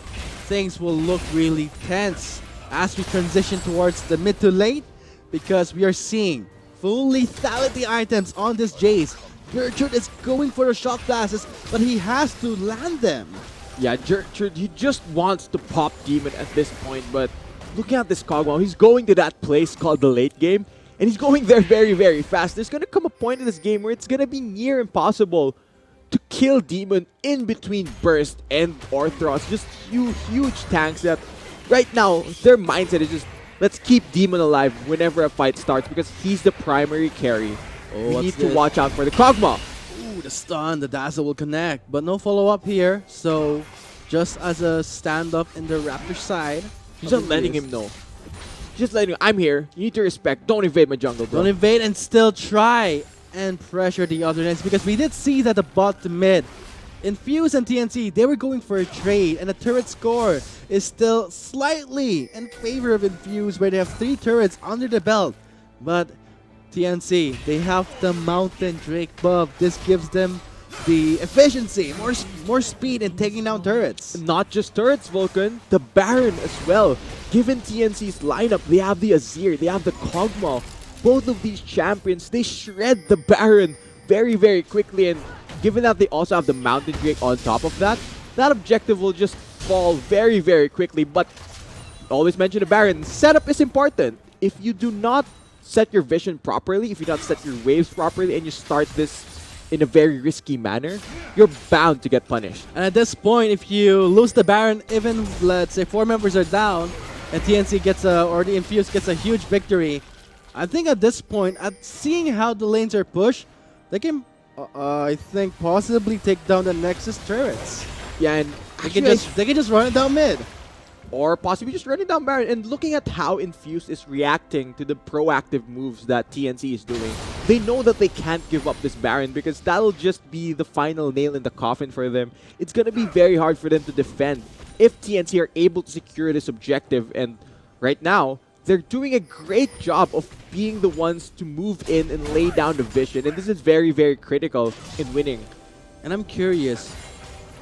things will look really tense as we transition towards the mid to late, because we are seeing full lethality items on this Jace. Gertrude is going for the shot blasts, but he has to land them. Yeah, Gertrude, he just wants to pop Demon at this point, but looking at this Kog'Maw, he's going to that place called the late game, And he's going there very, very fast. There's going to come a point in this game where it's going to be near impossible to kill Demon in between Burst and Orthros. Just huge tanks that right now, their mindset is just, let's keep Demon alive whenever a fight starts because he's the primary carry. We need to watch out for the Kog'Maw. Ooh, the stun, the dazzle will connect, but no follow-up here. So just as a stand-up in the Raptor side. He's just letting him know. Just letting him, I'm here. You need to respect. Don't invade my jungle, bro. Don't invade and still try and pressure the other lanes because we did see that the bot to mid, Infuse and TNC, they were going for a trade, and the turret score is still slightly in favor of Infuse, where they have 3 turrets under the belt. But TNC, they have the Mountain Drake buff. This gives them the efficiency, more speed in taking down turrets. Not just turrets, Vulcan, the Baron as well. Given TNC's lineup, they have the Azir, they have the Kog'Maw. Both of these champions, they shred the Baron very, very quickly. And given that they also have the Mountain Drake on top of that, that objective will just fall very, very quickly. But always mention the Baron, setup is important. If you do not set your vision properly, if you don't set your waves properly, and you start this in a very risky manner, you're bound to get punished. And at this point, if you lose the Baron, even let's say 4 members are down, and TNC gets or the Infuse gets a huge victory, I think at this point, at seeing how the lanes are pushed, they can, I think, possibly take down the Nexus turrets. Yeah, and They can just run it down mid. or possibly just running down Baron. And looking at how Infuse is reacting to the proactive moves that TNC is doing, they know that they can't give up this Baron because that'll just be the final nail in the coffin for them. It's going to be very hard for them to defend if TNC are able to secure this objective. And right now, they're doing a great job of being the ones to move in and lay down the vision. And this is very, very critical in winning. And I'm curious,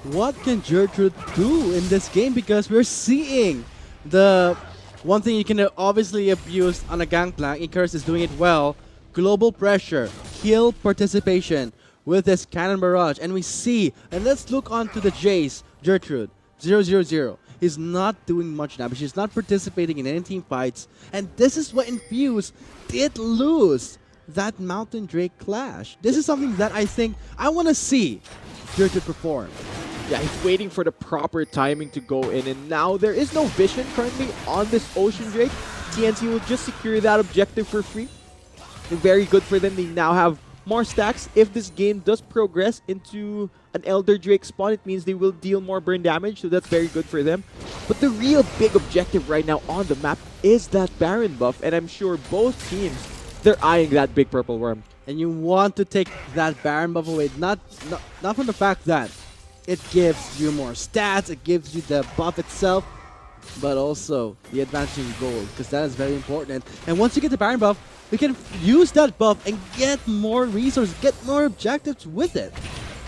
what can Gertrude do in this game? Because we're seeing the one thing you can obviously abuse on a gangplank. Icarus is doing it well. Global pressure, kill participation with this cannon barrage. And we see, and let's look onto the Jace, Gertrude, 0-0-0. He's not doing much damage. He's not participating in any team fights. And this is what Infuse did lose that Mountain Drake clash. This is something that I think I want to see Gertrude perform. Yeah, he's waiting for the proper timing to go in, and now there is no vision currently on this Ocean Drake. TNC will just secure that objective for free. Very good for them. They now have more stacks. If this game does progress into an Elder Drake spawn, it means they will deal more burn damage, so that's very good for them. But the real big objective right now on the map is that Baron buff, and I'm sure both teams, they're eyeing that big purple worm. And you want to take that Baron buff away, not from the fact that it gives you more stats, it gives you the buff itself, but also the advantage in gold, because that is very important. And once you get the Baron buff, we can use that buff and get more resources, get more objectives with it.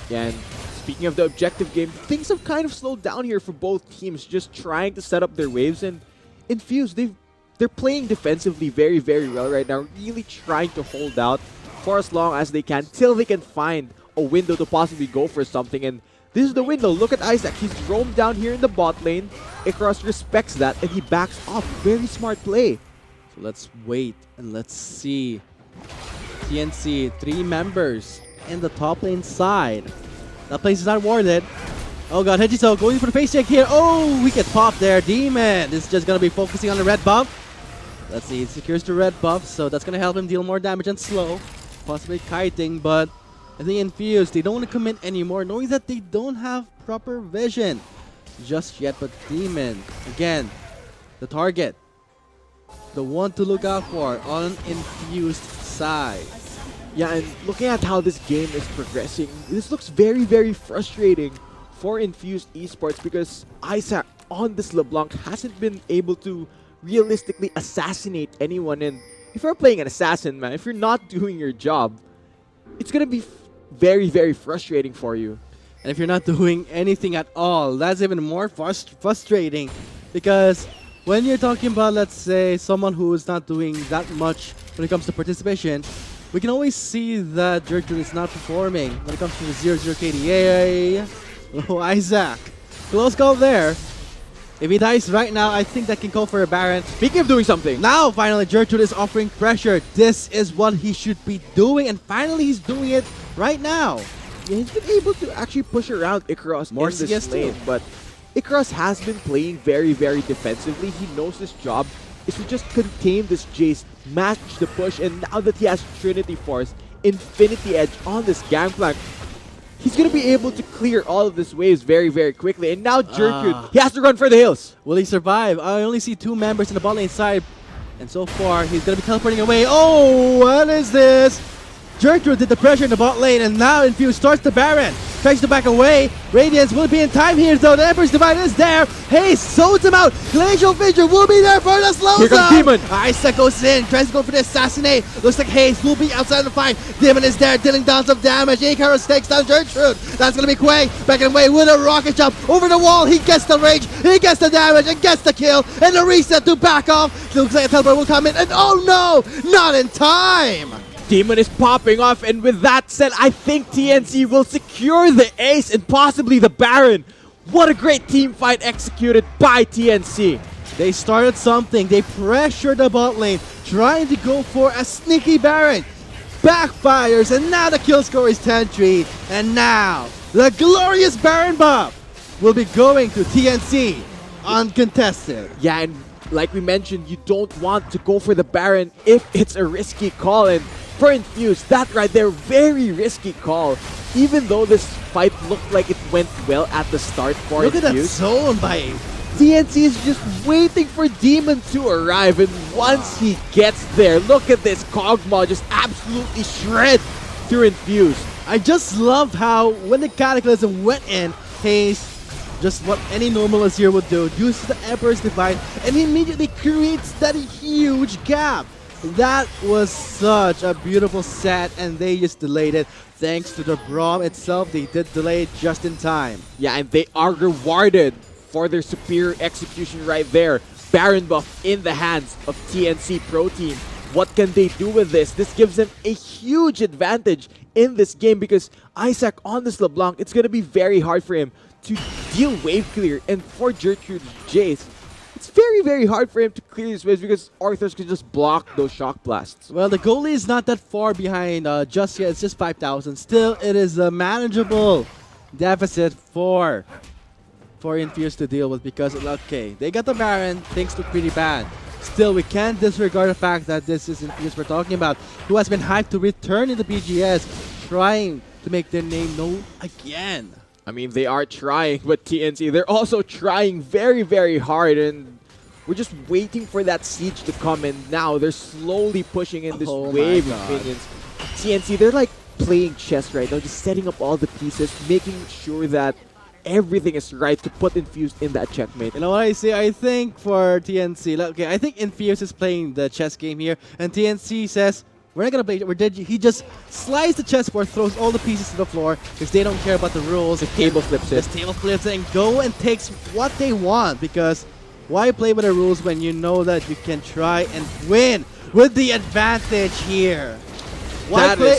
Yeah, and speaking of the objective game, things have kind of slowed down here for both teams, just trying to set up their waves. And Infuse, they're playing defensively very, very well right now, really trying to hold out for as long as they can till they can find a window to possibly go for something. And this is the window. Look at Isaac. He's roamed down here in the bot lane. Icarus respects that and he backs off. Very smart play. So let's wait and let's see. TNC, 3 members in the top lane side. That place is not warded. Oh god, Hejiso going for the face check here. Oh, we get popped there. Demon is just going to be focusing on the red buff. Let's see, it secures the red buff, so that's going to help him deal more damage and slow. Possibly kiting, but I think Infused, they don't want to commit anymore, knowing that they don't have proper vision just yet. But Demon, again, the target, the one to look out for on Infused side. Yeah, and looking at how this game is progressing, this looks very, very frustrating for Infused Esports because Isaac on this LeBlanc hasn't been able to realistically assassinate anyone. And if you're playing an assassin, man, if you're not doing your job, it's going to be very, very frustrating for you. And if you're not doing anything at all, that's even more frustrating, because when you're talking about, let's say, someone who is not doing that much when it comes to participation, we can always see that Gertrude is not performing when it comes to the 0-0 KDA. Oh, Isaac. Close call there. If he dies right now, I think that can call for a Baron. Speaking of doing something, Now, finally, Gertrude is offering pressure. This is what he should be doing, and finally he's doing it right now. yeah, he's been able to actually push around Icaros More in this CS too. lane, but Icaros has been playing very, very defensively. He knows his job is to just contain this Jace, match the push, and now that he has Trinity Force, Infinity Edge on this Gangplank, he's going to be able to clear all of these waves very, very quickly. And now Gertrude, he has to run for the hills. Will he survive? I only see 2 members in the bot lane side, and so far he's gonna be teleporting away. Oh, what is this? Gertrude did the pressure in the bot lane, and now Infuse starts the Baron. Tries to back away. Radiance will be in time here, though. The Emperor's Divide is there. Haste zones him out. Glacial Fissure will be there for the slow Here comes Demon. Isaac goes in. Tries to go for the assassinate. Looks like Haste will be outside the fight. Demon is there, dealing down some damage. Icarus takes down Gertrude. That's going to be Quay. Backing away with a rocket jump over the wall. He gets the rage. He gets the damage and gets the kill. And the reset to back off. Looks like a teleport will come in. And oh no, not in time. Demon is popping off, and with that said, I think TNC will secure the ace and possibly the Baron. What a great team fight executed by TNC. They started something. They pressured the bot lane, trying to go for a sneaky Baron. Backfires, and now the kill score is 10-3. And now, the glorious Baron buff will be going to TNC uncontested. Yeah, and like we mentioned, you don't want to go for the Baron if it's a risky call. And for Infuse, that right there, very risky call. Even though this fight looked like it went well at the start for Look at that Infuse, zone by TNC is just waiting for Demon to arrive. And once he gets there, look at this Kog'Maw just absolutely shred through Infuse. I just love how when the Cataclysm went in, Haste, just what any normal Azir would do, uses the Emperor's Divide and immediately creates that huge gap. That was such a beautiful set, and they just delayed it. Thanks to the Braum itself, they did delay it just in time. Yeah, and they are rewarded for their superior execution right there. Baron buff in the hands of TNC Pro Team. What can they do with this? This gives them a huge advantage in this game because Isaac on this LeBlanc, it's going to be very hard for him to deal wave clear. And for Gertrude Jace, it's very, very hard for him to clear these waves because Arthurs can just block those shock blasts. Well, the goalie is not that far behind just yet. It's just 5,000. Still, it is a manageable deficit for Infuse to deal with because, okay, they got the Baron. Things look pretty bad. Still, we can't disregard the fact that this is Infuse we're talking about, who has been hyped to return in the BGS, trying to make their name known again. I mean, they are trying, but TNC, they're also trying very, very hard, and we're just waiting for that siege to come, and now they're slowly pushing in this Oh wave my of God. minions. TNC, they're like playing chess right now, just setting up all the pieces, making sure that everything is right to put Infused in that checkmate. You know what I say? I think for TNC, okay, I think Infuse is playing the chess game here, and TNC says, we're not gonna play. He just slides the chessboard, throws all the pieces to the floor because they don't care about the rules. The table flips it. Just table flips it and go and takes what they want because why play with the rules when you know that you can try and win with the advantage here? Why play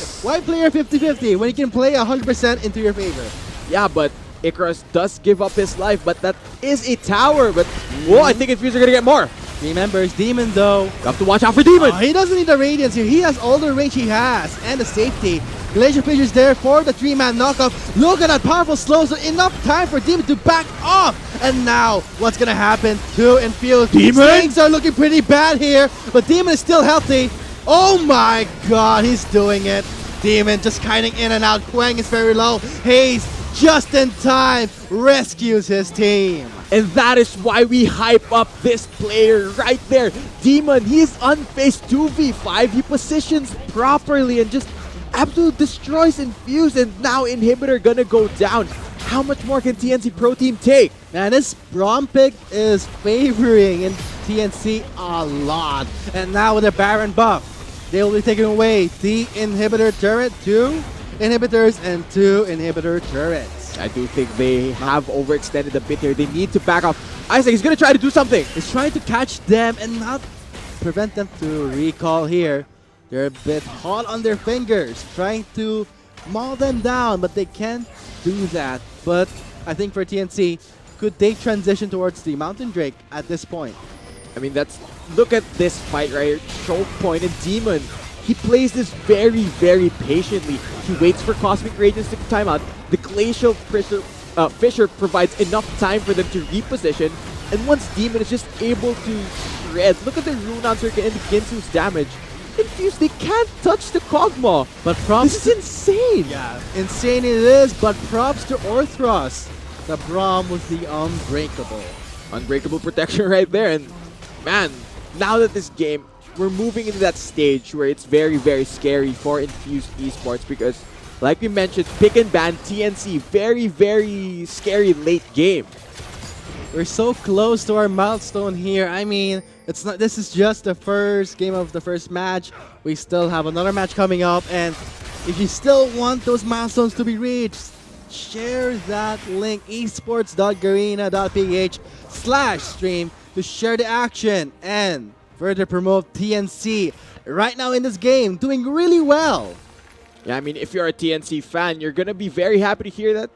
a 50-50 when you can play 100% into your favor? Yeah, but Icarus does give up his life, but that is a tower. But whoa, I think Infused are gonna get more. Remembers Demon though. You have to watch out for Demon. Oh, he doesn't need the Radiance here. He has all the range he has and the safety. Glacier Fissure's there for the 3-man knockoff. Look at that powerful slow, so enough time for Demon to back off. And now, what's gonna happen to Infuse? Demon? Things are looking pretty bad here, but Demon is still healthy. Oh my god, he's doing it. Demon just kiting in and out. Quang is very low. Haze just in time rescues his team. And that is why we hype up this player right there. Demon, he's unfaced 2v5. He positions properly and just absolutely destroys Infuse. And now Inhibitor gonna go down. How much more can TNC Pro Team take? Man, this Braum pick is favoring in TNC a lot. And now with the Baron buff, they will be taking away the Inhibitor turret, 2 inhibitors and 2 inhibitor turrets. I do think they have overextended a bit here. They need to back off. Isaac, he's gonna try to do something. He's trying to catch them and not prevent them to recall here. They're a bit hot on their fingers, trying to maul them down, but they can't do that. But I think for TNC, could they transition towards the Mountain Drake at this point? I mean, look at this fight right here. Choke point and Demon. He plays this very, very patiently. He waits for Cosmic Radiance to time out. The Glacial Fissure provides enough time for them to reposition. And once Demon is just able to shred, look at the Rune Circuit and the Ginsu's damage. Infuse, they can't touch the Kog'Maw. But props This is insane. Yeah, insane it is, but props to Orthros. The Braum was the unbreakable. Unbreakable protection right there. And man, now that this game, we're moving into that stage where it's very, very scary for Infused Esports because, like we mentioned, pick and ban TNC, very, very scary late game. We're so close to our milestone here. I mean, it's not. This is just the first game of the first match. We still have another match coming up, and if you still want those milestones to be reached, share that link esports.garena.ph/stream to share the action and further promote TNC right now in this game, doing really well. Yeah, I mean, if you're a TNC fan, you're gonna be very happy to hear that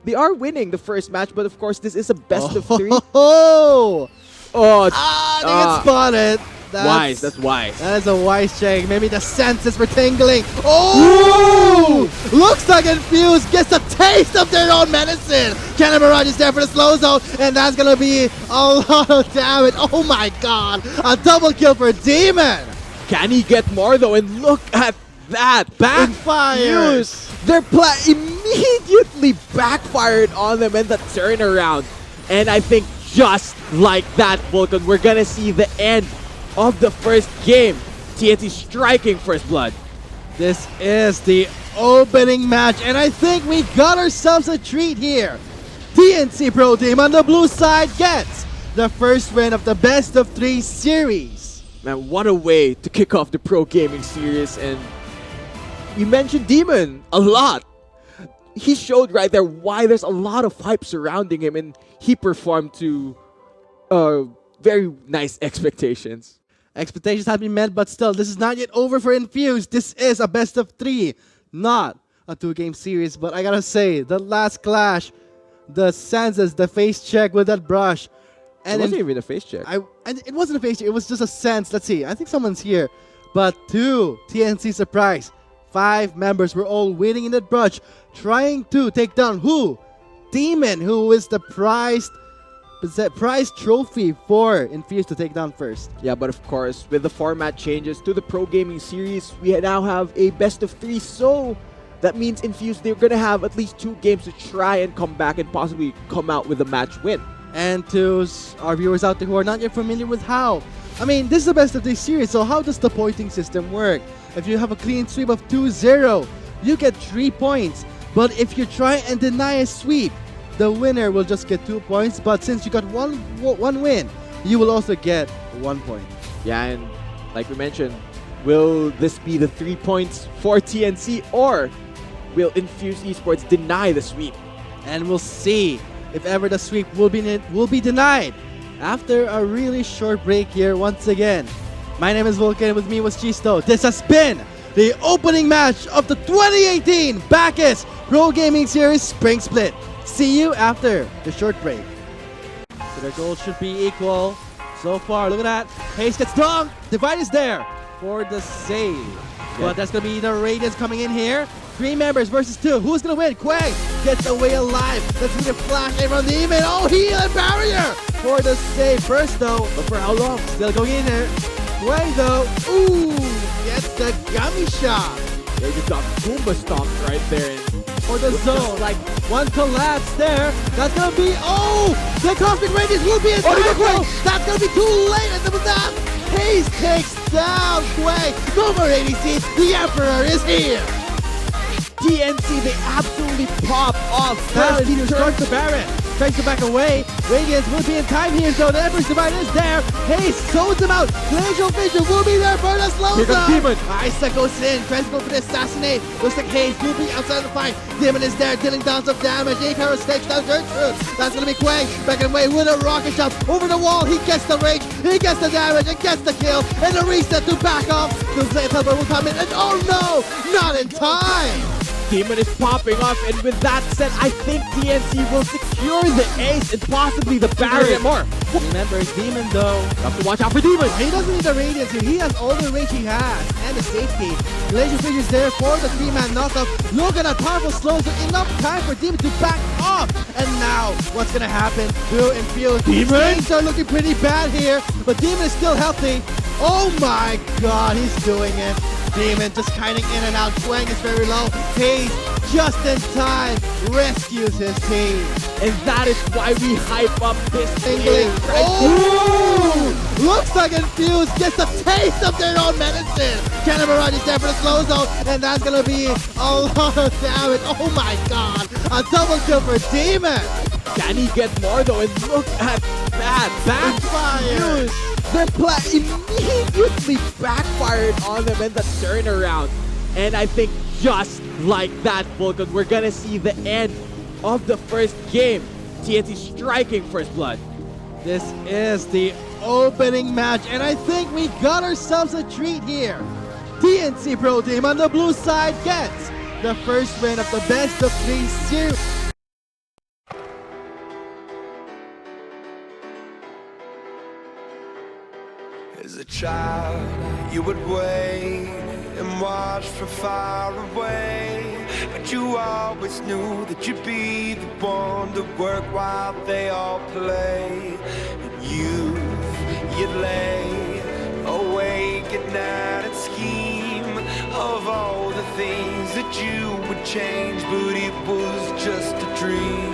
they are winning the first match, but of course, this is a best of 3. Oh, Oh, they get spotted. wise. That's wise. That is a wise check. Maybe the senses were tingling. Oh! Looks like Infused gets a taste of their own medicine. Cannon Barrage is there for the slow zone, and that's going to be a lot of damage. Oh my god. A double kill for Demon. Can he get more though? And look at that. Backfires. Their plan immediately backfired on them and the turnaround. And I think just like that, Vulcan, we're going to see the end of the first game. TNC striking first blood. This is the opening match, and I think we got ourselves a treat here. TNC Pro Team on the blue side gets the first win of the best of 3 series. Man, what a way to kick off the pro gaming series. And you mentioned Demon a lot. He showed right there why there's a lot of hype surrounding him, and he performed to very nice expectations. Expectations have been met, but still, this is not yet over for Infused. This is a best of 3, not a 2-game series. But I gotta say, the last clash, the senses, the face check with that brush. And it wasn't even a face check. And it wasn't a face check, it was just a sense. Let's see, I think someone's here. But to TNC surprise, 5 members were all waiting in that brush, trying to take down who? Demon, who is the prized trophy for Infused to take down first. Yeah, but of course, with the format changes to the Pro Gaming Series, we now have a best of 3. So that means Infused, they're going to have at least 2 games to try and come back and possibly come out with a match win. And to our viewers out there who are not yet familiar with how, I mean, this is the best of 3 series, so how does the pointing system work? If you have a clean sweep of 2-0, you get 3 points. But if you try and deny a sweep, the winner will just get 2 points. But since you got one win, you will also get 1 point. Yeah, and like we mentioned, will this be the 3 points for TNC, or will Infused Esports deny the sweep? And we'll see if ever the sweep will be denied after a really short break here once again. My name is Vulcan, with me was Chisto. This has been the opening match of the 2018 Bacchus Pro Gaming Series Spring Split. See you after the short break. So their goals should be equal so far. Look at that. Haste gets dunked. Divide is there for the save. But that's going to be the Radiance coming in here. 3 members versus 2. Who's going to win? Quang gets away alive. Let's see the flash from Demon. Oh, heal and barrier for the save. First though, but for how long? Still going in there. Quang though, ooh, gets the gummy shot. They just got Goomba stomped right there. For the zone, like one collapse there. That's gonna be, oh, the Cosmic Radiance will be in time. That's gonna be too late. And with that, Haze takes down Quang. No more ADC. The Emperor is here. TNC, they absolutely pop off. Now he starts the Baron. Tries to back away. Radiance will be in time here, so the Emperor's Divine is there. Haze zones him out. Glacial Vision will be there for the slow Here comes zone. Demon. Isaac goes in. Tries to go for the assassinate. Looks like Haze will be outside the fight. Demon is there, dealing down some damage. Icarus takes down Gertrude. That's gonna be Quang. Back away with a rocket shot over the wall. He gets the rage. He gets the damage and gets the kill. And the reset to back off. The Blade Helper will come in. And oh no, not in time. Demon is popping off, and with that said, I think TNC will secure the ace and possibly the Baron. more. Remember, Demon though. Have to watch out for Demon. He doesn't need the radiance here. He has all the range he has and the safety. Glacier Fissure is there for the 3-man knockoff. Look at that powerful slow, so enough time for Demon to back off. And now, what's gonna happen? Will Infuse. Demon? Things are looking pretty bad here, but Demon is still healthy. Oh my god, he's doing it. Demon just kiting in and out. Swang is very low. Haze just in time rescues his team. And that is why we hype up this Tingling. game. Right? Oh! Looks like Infuse gets a taste of their own medicine. Cannon Barrage is there for the slow zone, and that's gonna be a lot of damage. Oh my god! A double kill for Demon. Can he get more though? And look at that. Backfire. The play immediately backfired on them in the turnaround. And I think just like that, Vulcan, we're gonna see the end of the first game. TNC striking first blood. This is the opening match, and I think we got ourselves a treat here. TNC Pro Team on the blue side gets the first win of the best of 3 series. As a child, you would wait and watch from far away, but you always knew that you'd be the one to work while they all play. And you'd lay awake at night and scheme of all the things that you would change, but it was just a dream.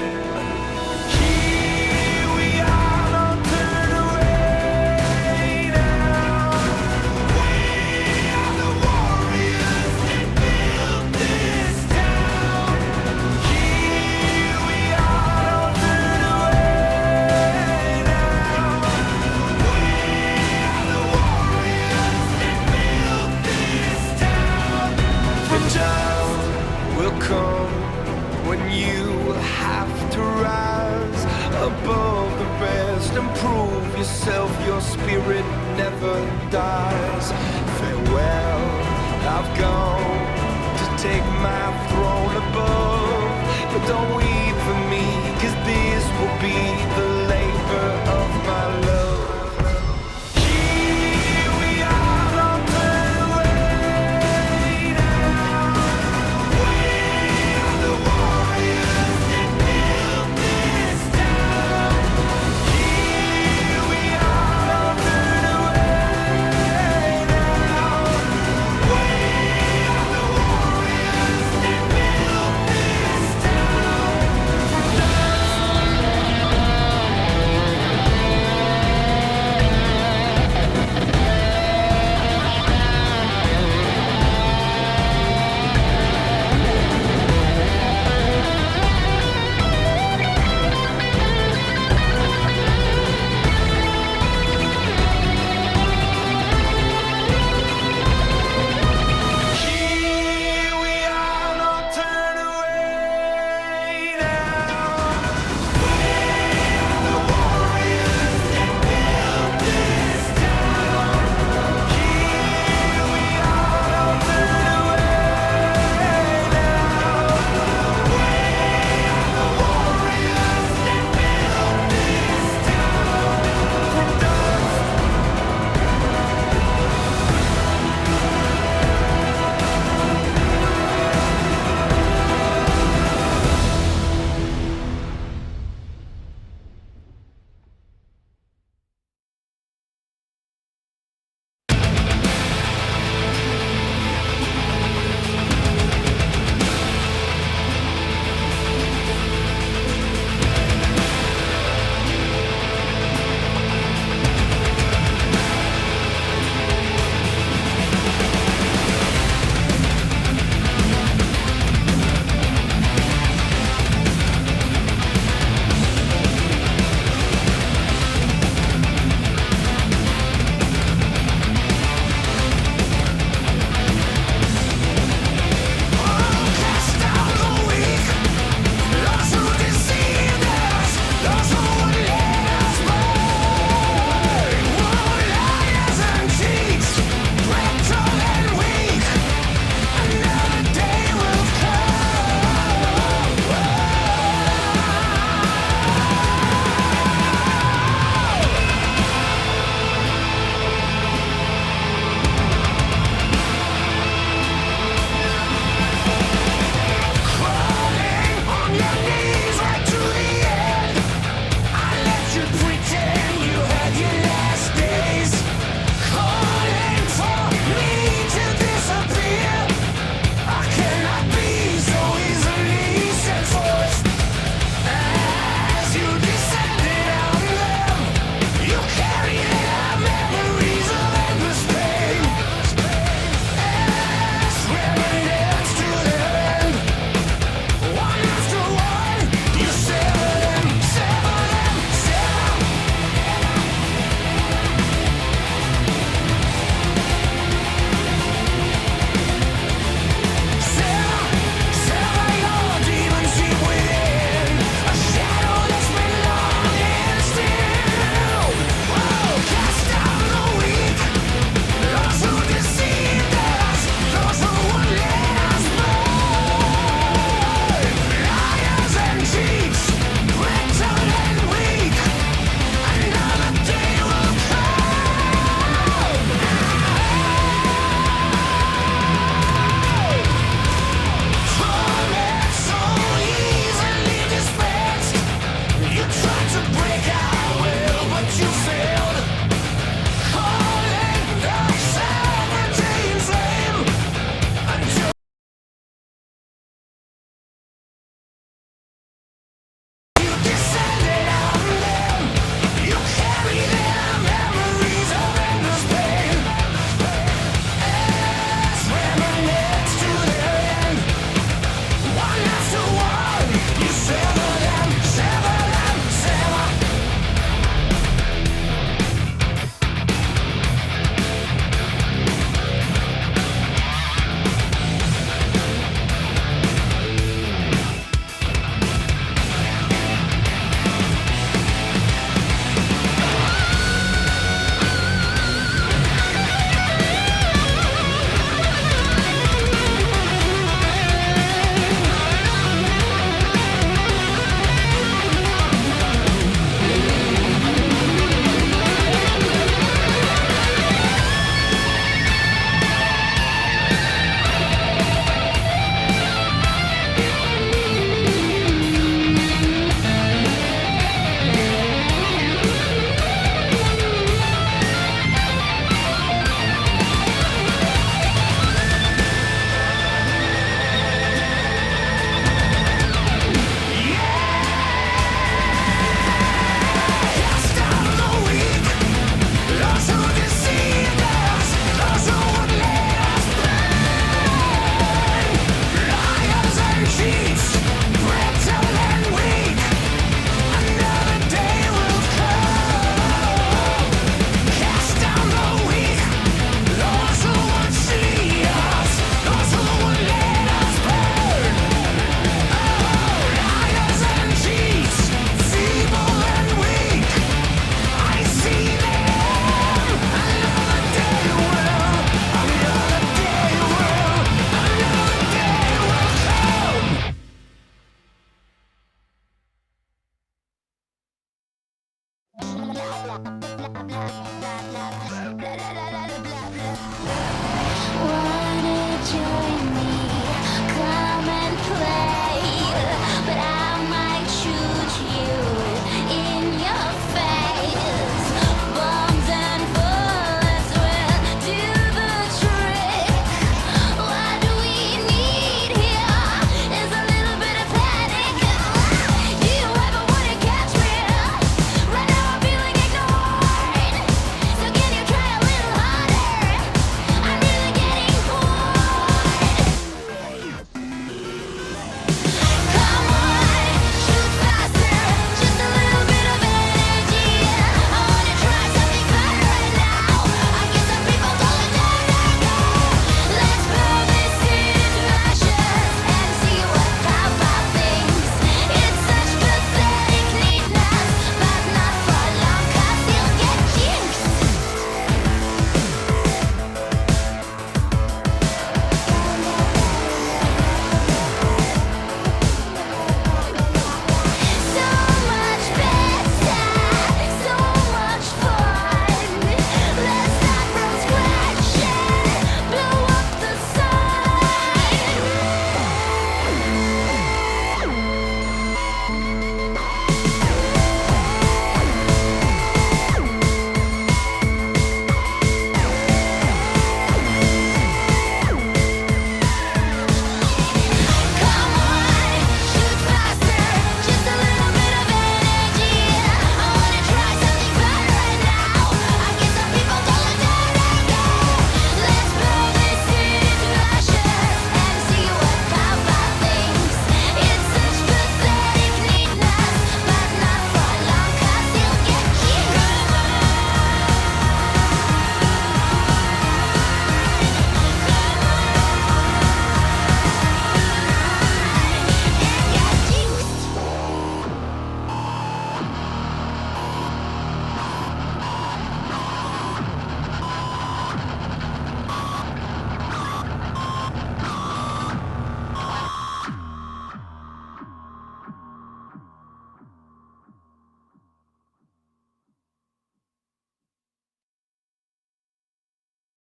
Here we are, don't turn away now. We are the warriors that built this town. Here we are, don't turn away now. We are the warriors that built this town. The time will come when you have to rise above the rest and prove yourself. Your spirit never dies. Farewell, I've gone to take my throne above, but don't weep for me, 'cause this will be the labor